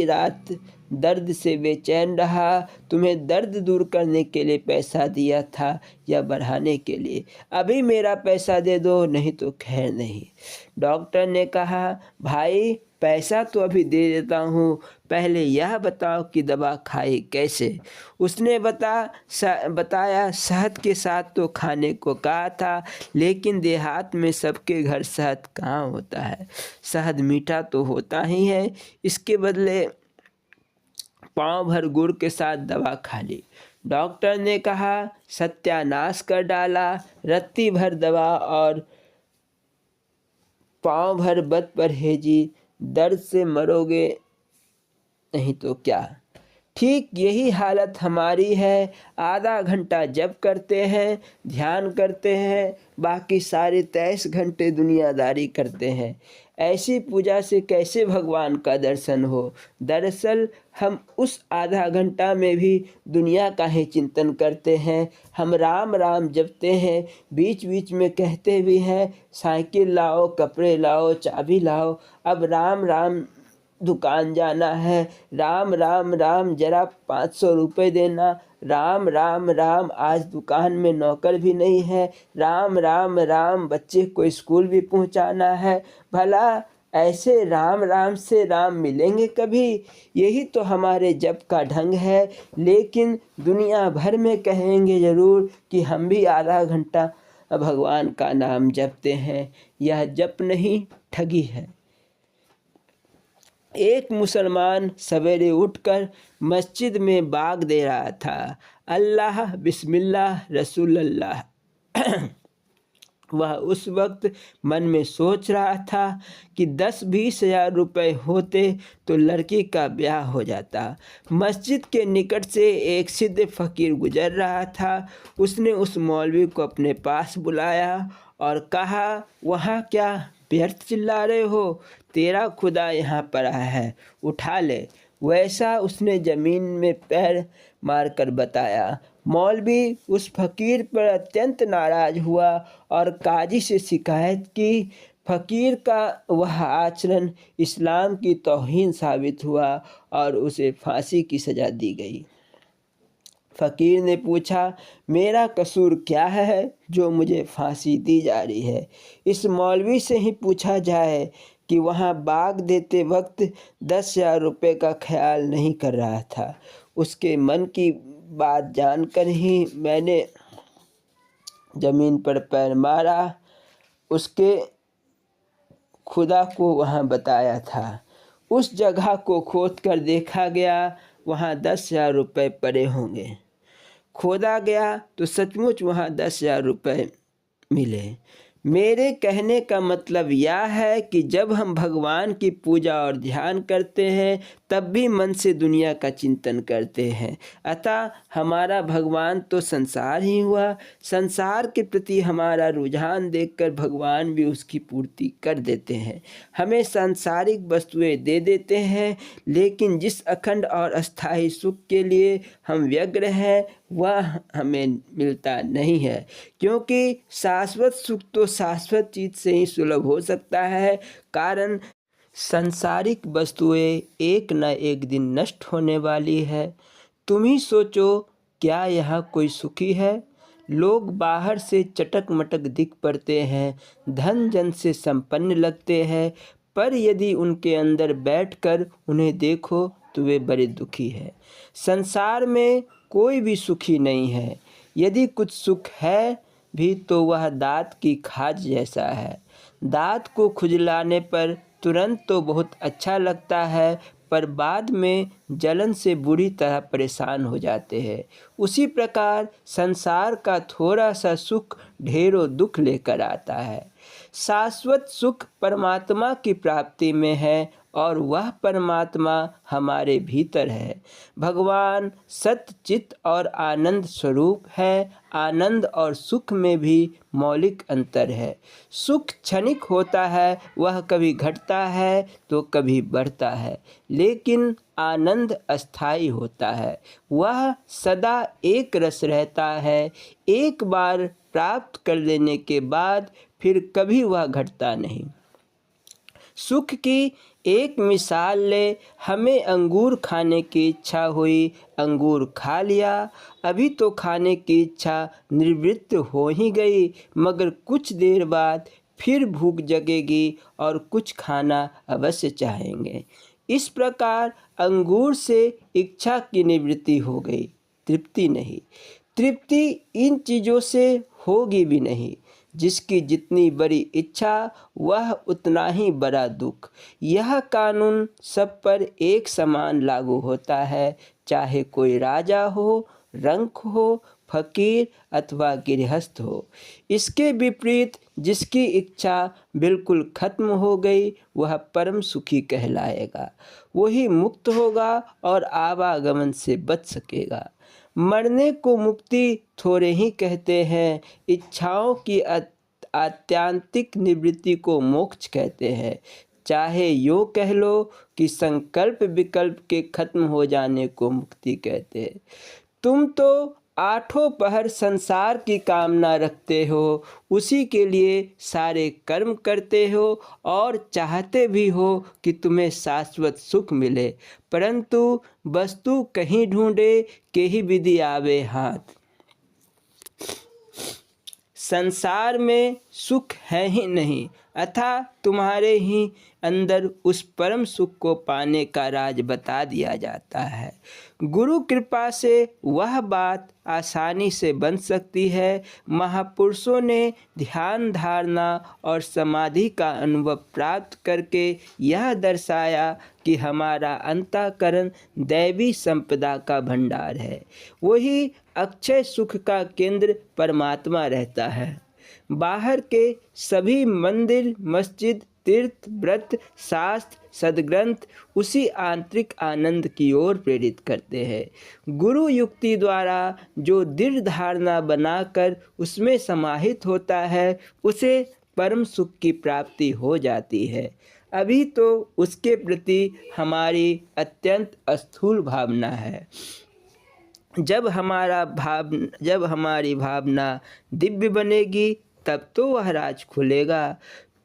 रात दर्द से बेचैन रहा। तुम्हें दर्द दूर करने के लिए पैसा दिया था या बढ़ाने के लिए? अभी मेरा पैसा दे दो, नहीं तो खैर नहीं। डॉक्टर ने कहा भाई पैसा तो अभी दे देता हूँ, पहले यह बताओ कि दवा खाई कैसे। उसने बताया शहद के साथ तो खाने को कहा था, लेकिन देहात में सबके घर शहद कहाँ होता है। शहद मीठा तो होता ही है। इसके बदले पाँव भर गुड़ के साथ दवा खा ली। डॉक्टर ने कहा सत्यानाश कर डाला। रत्ती भर दवा और पाँव भर बद परहेजी, दर्द से मरोगे नहीं तो क्या। ठीक यही हालत हमारी है। आधा घंटा जप करते हैं, ध्यान करते हैं, बाकी सारे 23 घंटे दुनियादारी करते हैं। ऐसी पूजा से कैसे भगवान का दर्शन हो। दरअसल हम उस आधा घंटा में भी दुनिया का ही चिंतन करते हैं। हम राम राम जपते हैं, बीच बीच में कहते भी हैं साइकिल लाओ, कपड़े लाओ, चाबी लाओ। अब राम राम दुकान जाना है, राम राम राम जरा 500 रुपये देना, राम राम राम आज दुकान में नौकर भी नहीं है, राम राम राम बच्चे को स्कूल भी पहुंचाना है। भला ऐसे राम राम से राम मिलेंगे कभी? यही तो हमारे जप का ढंग है। लेकिन दुनिया भर में कहेंगे ज़रूर कि हम भी आधा घंटा भगवान का नाम जपते हैं। यह जप नहीं, ठगी है। एक मुसलमान सवेरे उठकर मस्जिद में बाग दे रहा था, अल्लाह बिस्मिल्लाह रसूलल्लाह। वह उस वक्त मन में सोच रहा था कि 10-20 हज़ार रुपये होते तो लड़की का ब्याह हो जाता। मस्जिद के निकट से एक सिद्ध फकीर गुजर रहा था। उसने उस मौलवी को अपने पास बुलाया और कहा वहाँ क्या व्यर्थ चिल्ला रहे हो, तेरा खुदा यहाँ पर आया है, उठा ले। वैसा उसने ज़मीन में पैर मारकर बताया। मौलवी उस फकीर पर अत्यंत नाराज़ हुआ और काजी से शिकायत की। फ़कीर का वह आचरण इस्लाम की तौहीन साबित हुआ और उसे फांसी की सज़ा दी गई। फ़कीर ने पूछा, मेरा कसूर क्या है जो मुझे फांसी दी जा रही है? इस मौलवी से ही पूछा जाए कि वहाँ बाग देते वक्त 10,000 रुपये का ख्याल नहीं कर रहा था। उसके मन की बात जानकर ही मैंने ज़मीन पर पैर मारा, उसके खुदा को वहाँ बताया था। उस जगह को खोद कर देखा गया, वहाँ 10,000 रुपये पड़े होंगे। खोदा गया तो सचमुच वहाँ 10,000 रुपये मिले। मेरे कहने का मतलब यह है कि जब हम भगवान की पूजा और ध्यान करते हैं तब भी मन से दुनिया का चिंतन करते हैं। अतः हमारा भगवान तो संसार ही हुआ। संसार के प्रति हमारा रुझान देखकर भगवान भी उसकी पूर्ति कर देते हैं, हमें सांसारिक वस्तुएं दे देते हैं, लेकिन जिस अखंड और अस्थायी सुख के लिए हम व्यग्र हैं वह हमें मिलता नहीं है, क्योंकि शाश्वत सुख तो शाश्वत चीज़ से ही सुलभ हो सकता है। कारण सांसारिक वस्तुएं एक न एक दिन नष्ट होने वाली है। तुम ही सोचो, क्या यहाँ कोई सुखी है? लोग बाहर से चटक मटक दिख पड़ते हैं, धन जन से संपन्न लगते हैं, पर यदि उनके अंदर बैठकर उन्हें देखो तो वे बड़े दुखी हैं। संसार में कोई भी सुखी नहीं है। यदि कुछ सुख है भी तो वह दाँत की खाज जैसा है। दाँत को खुजलाने पर तुरंत तो बहुत अच्छा लगता है, पर बाद में जलन से बुरी तरह परेशान हो जाते हैं। उसी प्रकार संसार का थोड़ा सा सुख ढेरों दुख लेकर आता है। शाश्वत सुख परमात्मा की प्राप्ति में है और वह परमात्मा हमारे भीतर है। भगवान सत्य चित्त और आनंद स्वरूप है। आनंद और सुख में भी मौलिक अंतर है। सुख क्षणिक होता है, वह कभी घटता है तो कभी बढ़ता है, लेकिन आनंद अस्थायी होता है, वह सदा एक रस रहता है। एक बार प्राप्त कर लेने के बाद फिर कभी वह घटता नहीं। सुख की एक मिसाल ले, हमें अंगूर खाने की इच्छा हुई, अंगूर खा लिया, अभी तो खाने की इच्छा निवृत्त हो ही गई, मगर कुछ देर बाद फिर भूख जगेगी और कुछ खाना अवश्य चाहेंगे। इस प्रकार अंगूर से इच्छा की निवृत्ति हो गई, तृप्ति नहीं। तृप्ति इन चीज़ों से होगी भी नहीं। जिसकी जितनी बड़ी इच्छा वह उतना ही बड़ा दुख। यह कानून सब पर एक समान लागू होता है, चाहे कोई राजा हो, रंक हो, फकीर अथवा गृहस्थ हो। इसके विपरीत जिसकी इच्छा बिल्कुल खत्म हो गई वह परम सुखी कहलाएगा। वही मुक्त होगा और आवागमन से बच सकेगा। मरने को मुक्ति थोड़े ही कहते हैं, इच्छाओं की आत्यांतिक निवृत्ति को मोक्ष कहते हैं। चाहे यूँ कह लो कि संकल्प विकल्प के खत्म हो जाने को मुक्ति कहते हैं। तुम तो आठों पहर संसार की कामना रखते हो, उसी के लिए सारे कर्म करते हो और चाहते भी हो कि तुम्हें शाश्वत सुख मिले, परंतु वस्तु कहीं ढूंढे के ही विधि आवे हाथ। संसार में सुख है ही नहीं, अतः तुम्हारे ही अंदर उस परम सुख को पाने का राज बता दिया जाता है। गुरु कृपा से वह बात आसानी से बन सकती है। महापुरुषों ने ध्यान धारणा और समाधि का अनुभव प्राप्त करके यह दर्शाया कि हमारा अंतःकरण दैवी संपदा का भंडार है। वही अक्षय सुख का केंद्र परमात्मा रहता है। बाहर के सभी मंदिर, मस्जिद, तीर्थ, व्रत, शास्त्र, सद्ग्रंथ उसी आंतरिक आनंद की ओर प्रेरित करते हैं। गुरु युक्ति द्वारा जो दृढ़ धारणा बनाकर उसमें समाहित होता है, उसे परम सुख की प्राप्ति हो जाती है। अभी तो उसके प्रति हमारी अत्यंत स्थूल भावना है। जब हमारी भावना दिव्य बनेगी तब तो वह राज खुलेगा।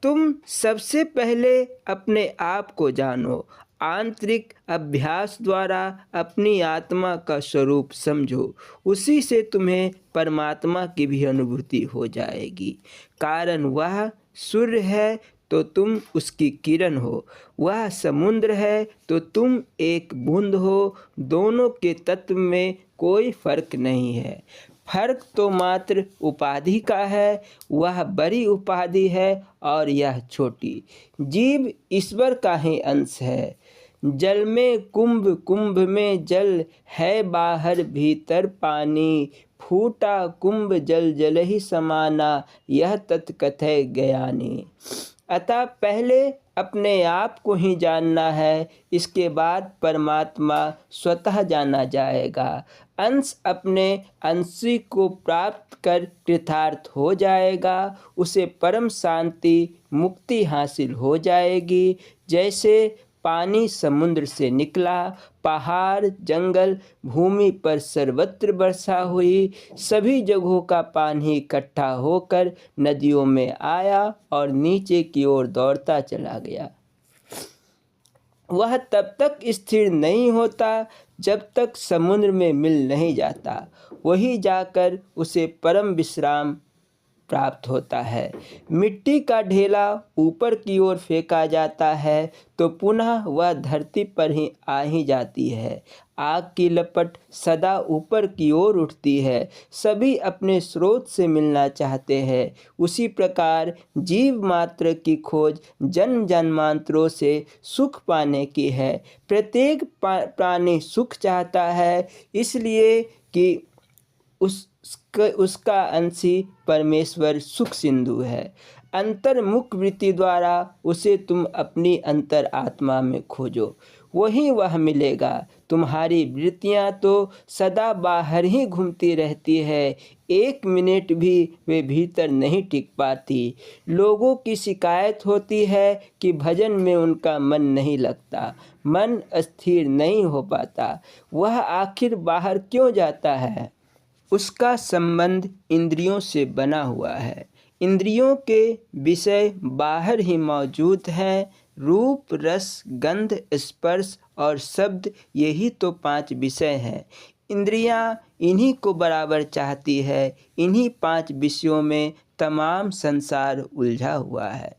तुम सबसे पहले अपने आप को जानो, आंतरिक अभ्यास द्वारा अपनी आत्मा का स्वरूप समझो। उसी से तुम्हें परमात्मा की भी अनुभूति हो जाएगी। कारण वह सूर्य है तो तुम उसकी किरण हो, वह समुद्र है तो तुम एक बूंद हो। दोनों के तत्व में कोई फर्क नहीं है। फर्क तो मात्र उपाधि का है, वह बड़ी उपाधि है और यह छोटी। जीव ईश्वर का ही अंश है। जल में कुंभ, कुंभ में जल है, बाहर भीतर पानी। फूटा कुंभ जल जल ही समाना, यह तत्कथय ज्ञानी। अतः पहले अपने आप को ही जानना है, इसके बाद परमात्मा स्वतः जाना जाएगा। अंश अपने अंशी को प्राप्त कर कृतार्थ हो जाएगा, उसे परम शांति मुक्ति हासिल हो जाएगी। जैसे पानी समुद्र से निकला, पहाड़ जंगल भूमि पर सर्वत्र वर्षा हुई, सभी जगहों का पानी इकट्ठा होकर नदियों में आया और नीचे की ओर दौड़ता चला गया। वह तब तक स्थिर नहीं होता जब तक समुद्र में मिल नहीं जाता। वही जाकर उसे परम विश्राम प्राप्त होता है। मिट्टी का ढेला ऊपर की ओर फेंका जाता है तो पुनः वह धरती पर ही आ ही जाती है। आग की लपट सदा ऊपर की ओर उठती है। सभी अपने स्रोत से मिलना चाहते हैं। उसी प्रकार जीव मात्र की खोज जन्म जन्मांतरों से सुख पाने की है। प्रत्येक प्राणी सुख चाहता है, इसलिए कि उसका अंशी परमेश्वर सुख सिंधु है। अंतर्मुख वृत्ति द्वारा उसे तुम अपनी अंतर आत्मा में खोजो, वहीं वह मिलेगा। तुम्हारी वृत्तियां तो सदा बाहर ही घूमती रहती है, एक मिनट भी वे भीतर नहीं टिक पाती। लोगों की शिकायत होती है कि भजन में उनका मन नहीं लगता, मन स्थिर नहीं हो पाता। वह आखिर बाहर क्यों जाता है? उसका संबंध इंद्रियों से बना हुआ है। इंद्रियों के विषय बाहर ही मौजूद हैं। रूप रस गंध स्पर्श और शब्द, यही तो 5 विषय हैं। इंद्रियां इन्हीं को बराबर चाहती है। इन्हीं 5 विषयों में तमाम संसार उलझा हुआ है।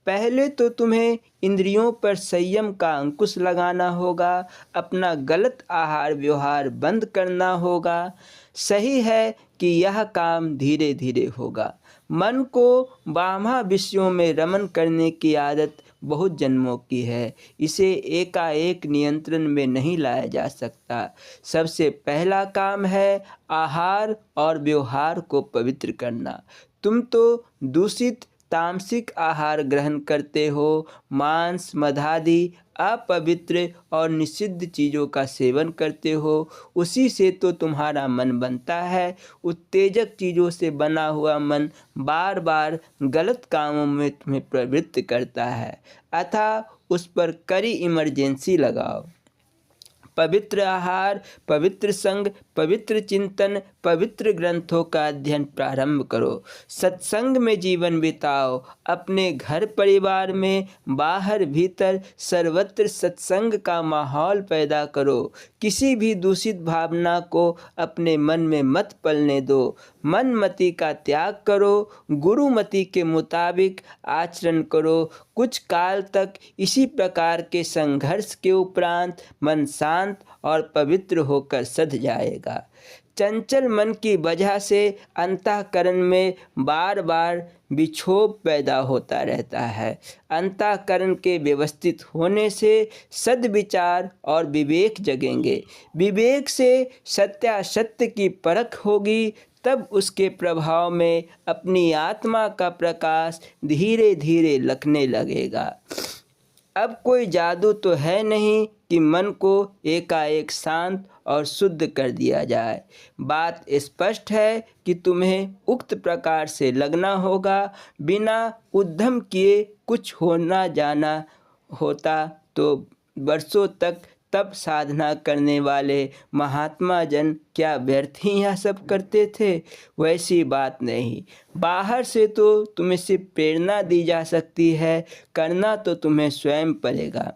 पहले तो तुम्हें इंद्रियों पर संयम का अंकुश लगाना होगा, अपना गलत आहार व्यवहार बंद करना होगा। सही है कि यह काम धीरे धीरे होगा। मन को बाह्य विषयों में रमन करने की आदत बहुत जन्मों की है, इसे एकाएक नियंत्रण में नहीं लाया जा सकता। सबसे पहला काम है आहार और व्यवहार को पवित्र करना। तुम तो दूषित तामसिक आहार ग्रहण करते हो, मांस मदादि अपवित्र और निषिद्ध चीज़ों का सेवन करते हो। उसी से तो तुम्हारा मन बनता है। उत्तेजक चीज़ों से बना हुआ मन बार बार गलत कामों में तुम्हें प्रवृत्त करता है, अतः उस पर कड़ी इमरजेंसी लगाओ। पवित्र आहार, पवित्र संग, पवित्र चिंतन, पवित्र ग्रंथों का अध्ययन प्रारंभ करो। सत्संग में जीवन बिताओ। अपने घर परिवार में बाहर भीतर सर्वत्र सत्संग का माहौल पैदा करो। किसी भी दूषित भावना को अपने मन में मत पलने दो। मनमति का त्याग करो, गुरुमति के मुताबिक आचरण करो। कुछ काल तक इसी प्रकार के संघर्ष के उपरांत मन शांत और पवित्र होकर सध जाएगा। चंचल मन की वजह से अंतःकरण में बार बार विक्षोभ पैदा होता रहता है। अंतःकरण के व्यवस्थित होने से सद्विचार और विवेक जगेंगे। विवेक से सत्यासत्य की परख होगी, तब उसके प्रभाव में अपनी आत्मा का प्रकाश धीरे धीरे लखने लगेगा। अब कोई जादू तो है नहीं कि मन को एकाएक शांत और शुद्ध कर दिया जाए। बात स्पष्ट है कि तुम्हें उक्त प्रकार से लगना होगा। बिना उद्यम किए कुछ होना जाना होता तो वर्षों तक तब साधना करने वाले महात्मा जन क्या व्यर्थ ही यह सब करते थे? वैसी बात नहीं। बाहर से तो तुम्हें सिर्फ प्रेरणा दी जा सकती है, करना तो तुम्हें स्वयं पड़ेगा।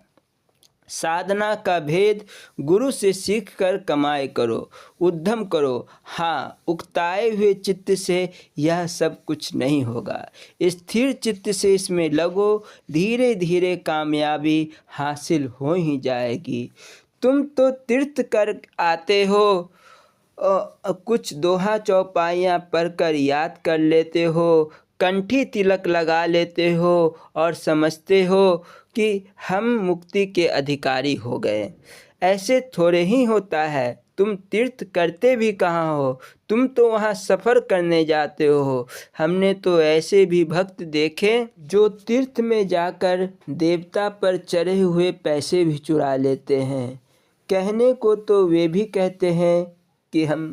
साधना का भेद गुरु से सीख कर कमाई करो, उद्यम करो। हाँ, उकताए हुए चित्त से यह सब कुछ नहीं होगा। स्थिर चित्त से इसमें लगो, धीरे धीरे कामयाबी हासिल हो ही जाएगी। तुम तो तीर्थ कर आते हो, कुछ दोहा चौपाइयाँ पढ़कर याद कर लेते हो, कंठी तिलक लगा लेते हो और समझते हो कि हम मुक्ति के अधिकारी हो गए। ऐसे थोड़े ही होता है। तुम तीर्थ करते भी कहाँ हो? तुम तो वहाँ सफ़र करने जाते हो। हमने तो ऐसे भी भक्त देखे जो तीर्थ में जाकर देवता पर चढ़े हुए पैसे भी चुरा लेते हैं। कहने को तो वे भी कहते हैं कि हम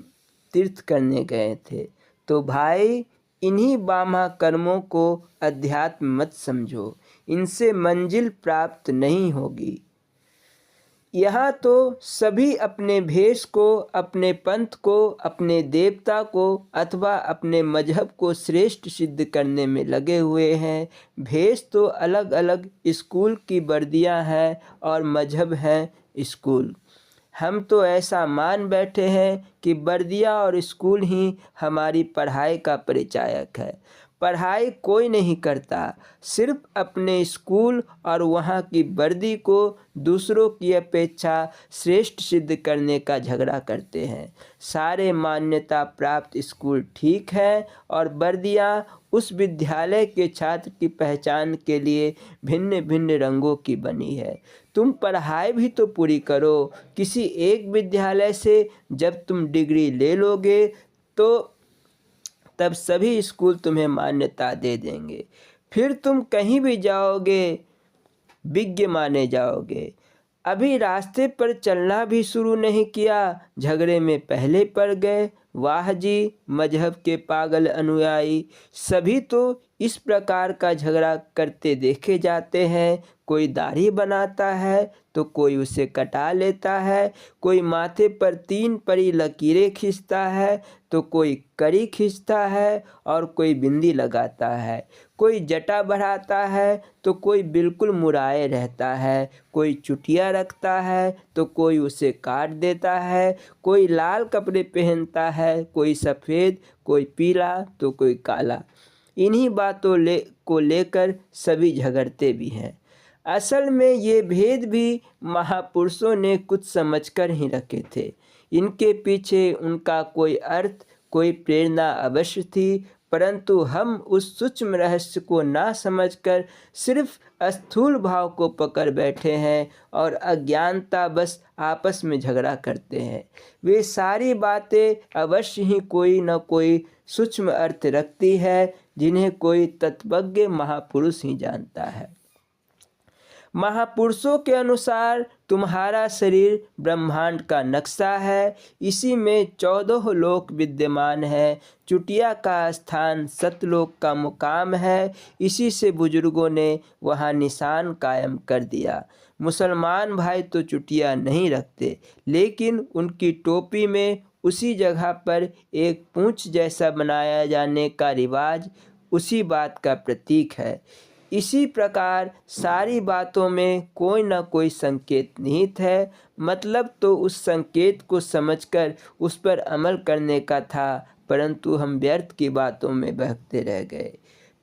तीर्थ करने गए थे। तो भाई, इन्हीं बामा कर्मों को अध्यात्म मत समझो, इनसे मंजिल प्राप्त नहीं होगी। यहाँ तो सभी अपने भेष को, अपने पंथ को, अपने देवता को अथवा अपने मजहब को श्रेष्ठ सिद्ध करने में लगे हुए हैं। भेष तो अलग अलग स्कूल की वर्दियाँ हैं और मजहब हैं स्कूल। हम तो ऐसा मान बैठे हैं कि वर्दियाँ और स्कूल ही हमारी पढ़ाई का परिचायक है। पढ़ाई कोई नहीं करता, सिर्फ अपने स्कूल और वहाँ की वर्दी को दूसरों की अपेक्षा श्रेष्ठ सिद्ध करने का झगड़ा करते हैं। सारे मान्यता प्राप्त स्कूल ठीक है और वर्दियाँ उस विद्यालय के छात्र की पहचान के लिए भिन्न भिन्न रंगों की बनी है। तुम पढ़ाई भी तो पूरी करो। किसी एक विद्यालय से जब तुम डिग्री ले लोगे तो तब सभी स्कूल तुम्हें मान्यता दे देंगे। फिर तुम कहीं भी जाओगे विज्ञ माने जाओगे। अभी रास्ते पर चलना भी शुरू नहीं किया, झगड़े में पहले पड़ गए। वाह जी, मजहब के पागल अनुयायी सभी तो इस प्रकार का झगड़ा करते देखे जाते हैं। कोई दाढ़ी बनाता है तो कोई उसे कटा लेता है, कोई माथे पर 3 परी लकीरें खींचता है तो कोई कड़ी खींचता है और कोई बिंदी लगाता है, कोई जटा बढ़ाता है तो कोई बिल्कुल मुराए रहता है, कोई चुटिया रखता है तो कोई उसे काट देता है, कोई लाल कपड़े पहनता है, कोई सफ़ेद, कोई पीला तो कोई काला। इन्हीं बातों को लेकर सभी झगड़ते भी हैं। असल में ये भेद भी महापुरुषों ने कुछ समझकर ही रखे थे। इनके पीछे उनका कोई अर्थ, कोई प्रेरणा अवश्य थी, परंतु हम उस सूक्ष्म रहस्य को ना समझकर सिर्फ स्थूल भाव को पकड़ बैठे हैं और अज्ञानता बस आपस में झगड़ा करते हैं। वे सारी बातें अवश्य ही कोई न कोई सूक्ष्म अर्थ रखती है, जिन्हें कोई तत्वज्ञ महापुरुष ही जानता है। महापुरुषों के अनुसार तुम्हारा शरीर ब्रह्मांड का नक्शा है, इसी में 14 लोक विद्यमान है। चुटिया का स्थान सतलोक का मुकाम है, इसी से बुजुर्गों ने वहाँ निशान कायम कर दिया। मुसलमान भाई तो चुटिया नहीं रखते, लेकिन उनकी टोपी में उसी जगह पर एक पूंछ जैसा बनाया जाने का रिवाज उसी बात का प्रतीक है। इसी प्रकार सारी बातों में कोई न कोई संकेत निहित है, मतलब तो उस संकेत को समझकर उस पर अमल करने का था, परंतु हम व्यर्थ की बातों में बहकते रह गए।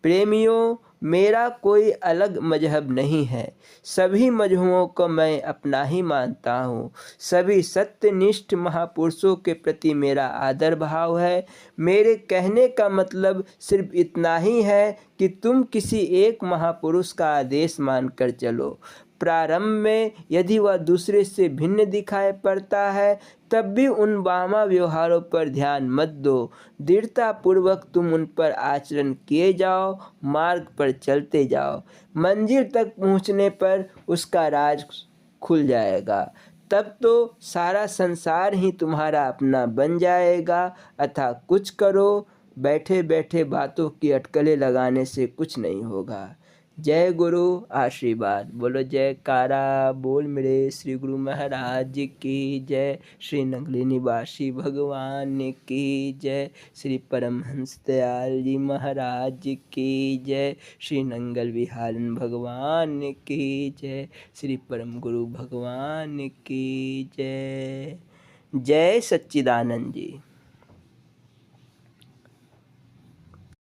प्रेमियों, मेरा कोई अलग मजहब नहीं है, सभी मजहबों को मैं अपना ही मानता हूँ। सभी सत्यनिष्ठ महापुरुषों के प्रति मेरा आदर भाव है। मेरे कहने का मतलब सिर्फ इतना ही है कि तुम किसी एक महापुरुष का आदेश मानकर चलो। प्रारंभ में यदि वह दूसरे से भिन्न दिखाई पड़ता है, तब भी उन वामा व्यवहारों पर ध्यान मत दो। दृढ़तापूर्वक तुम उन पर आचरण किए जाओ, मार्ग पर चलते जाओ। मंजिल तक पहुंचने पर उसका राज खुल जाएगा। तब तो सारा संसार ही तुम्हारा अपना बन जाएगा। अतः कुछ करो, बैठे बैठे बातों की अटकलें लगाने से कुछ नहीं होगा। जय गुरु आशीर्वाद। बोलो जयकारा बोल मेरे श्री गुरु महाराज की जय। श्री नगली निवासी भगवान की जय। श्री परमहंस दयाल जी महाराज की जय। श्री नंगल विहारन भगवान की जय। श्री परम गुरु भगवान की जय। जय सच्चिदानंद जी।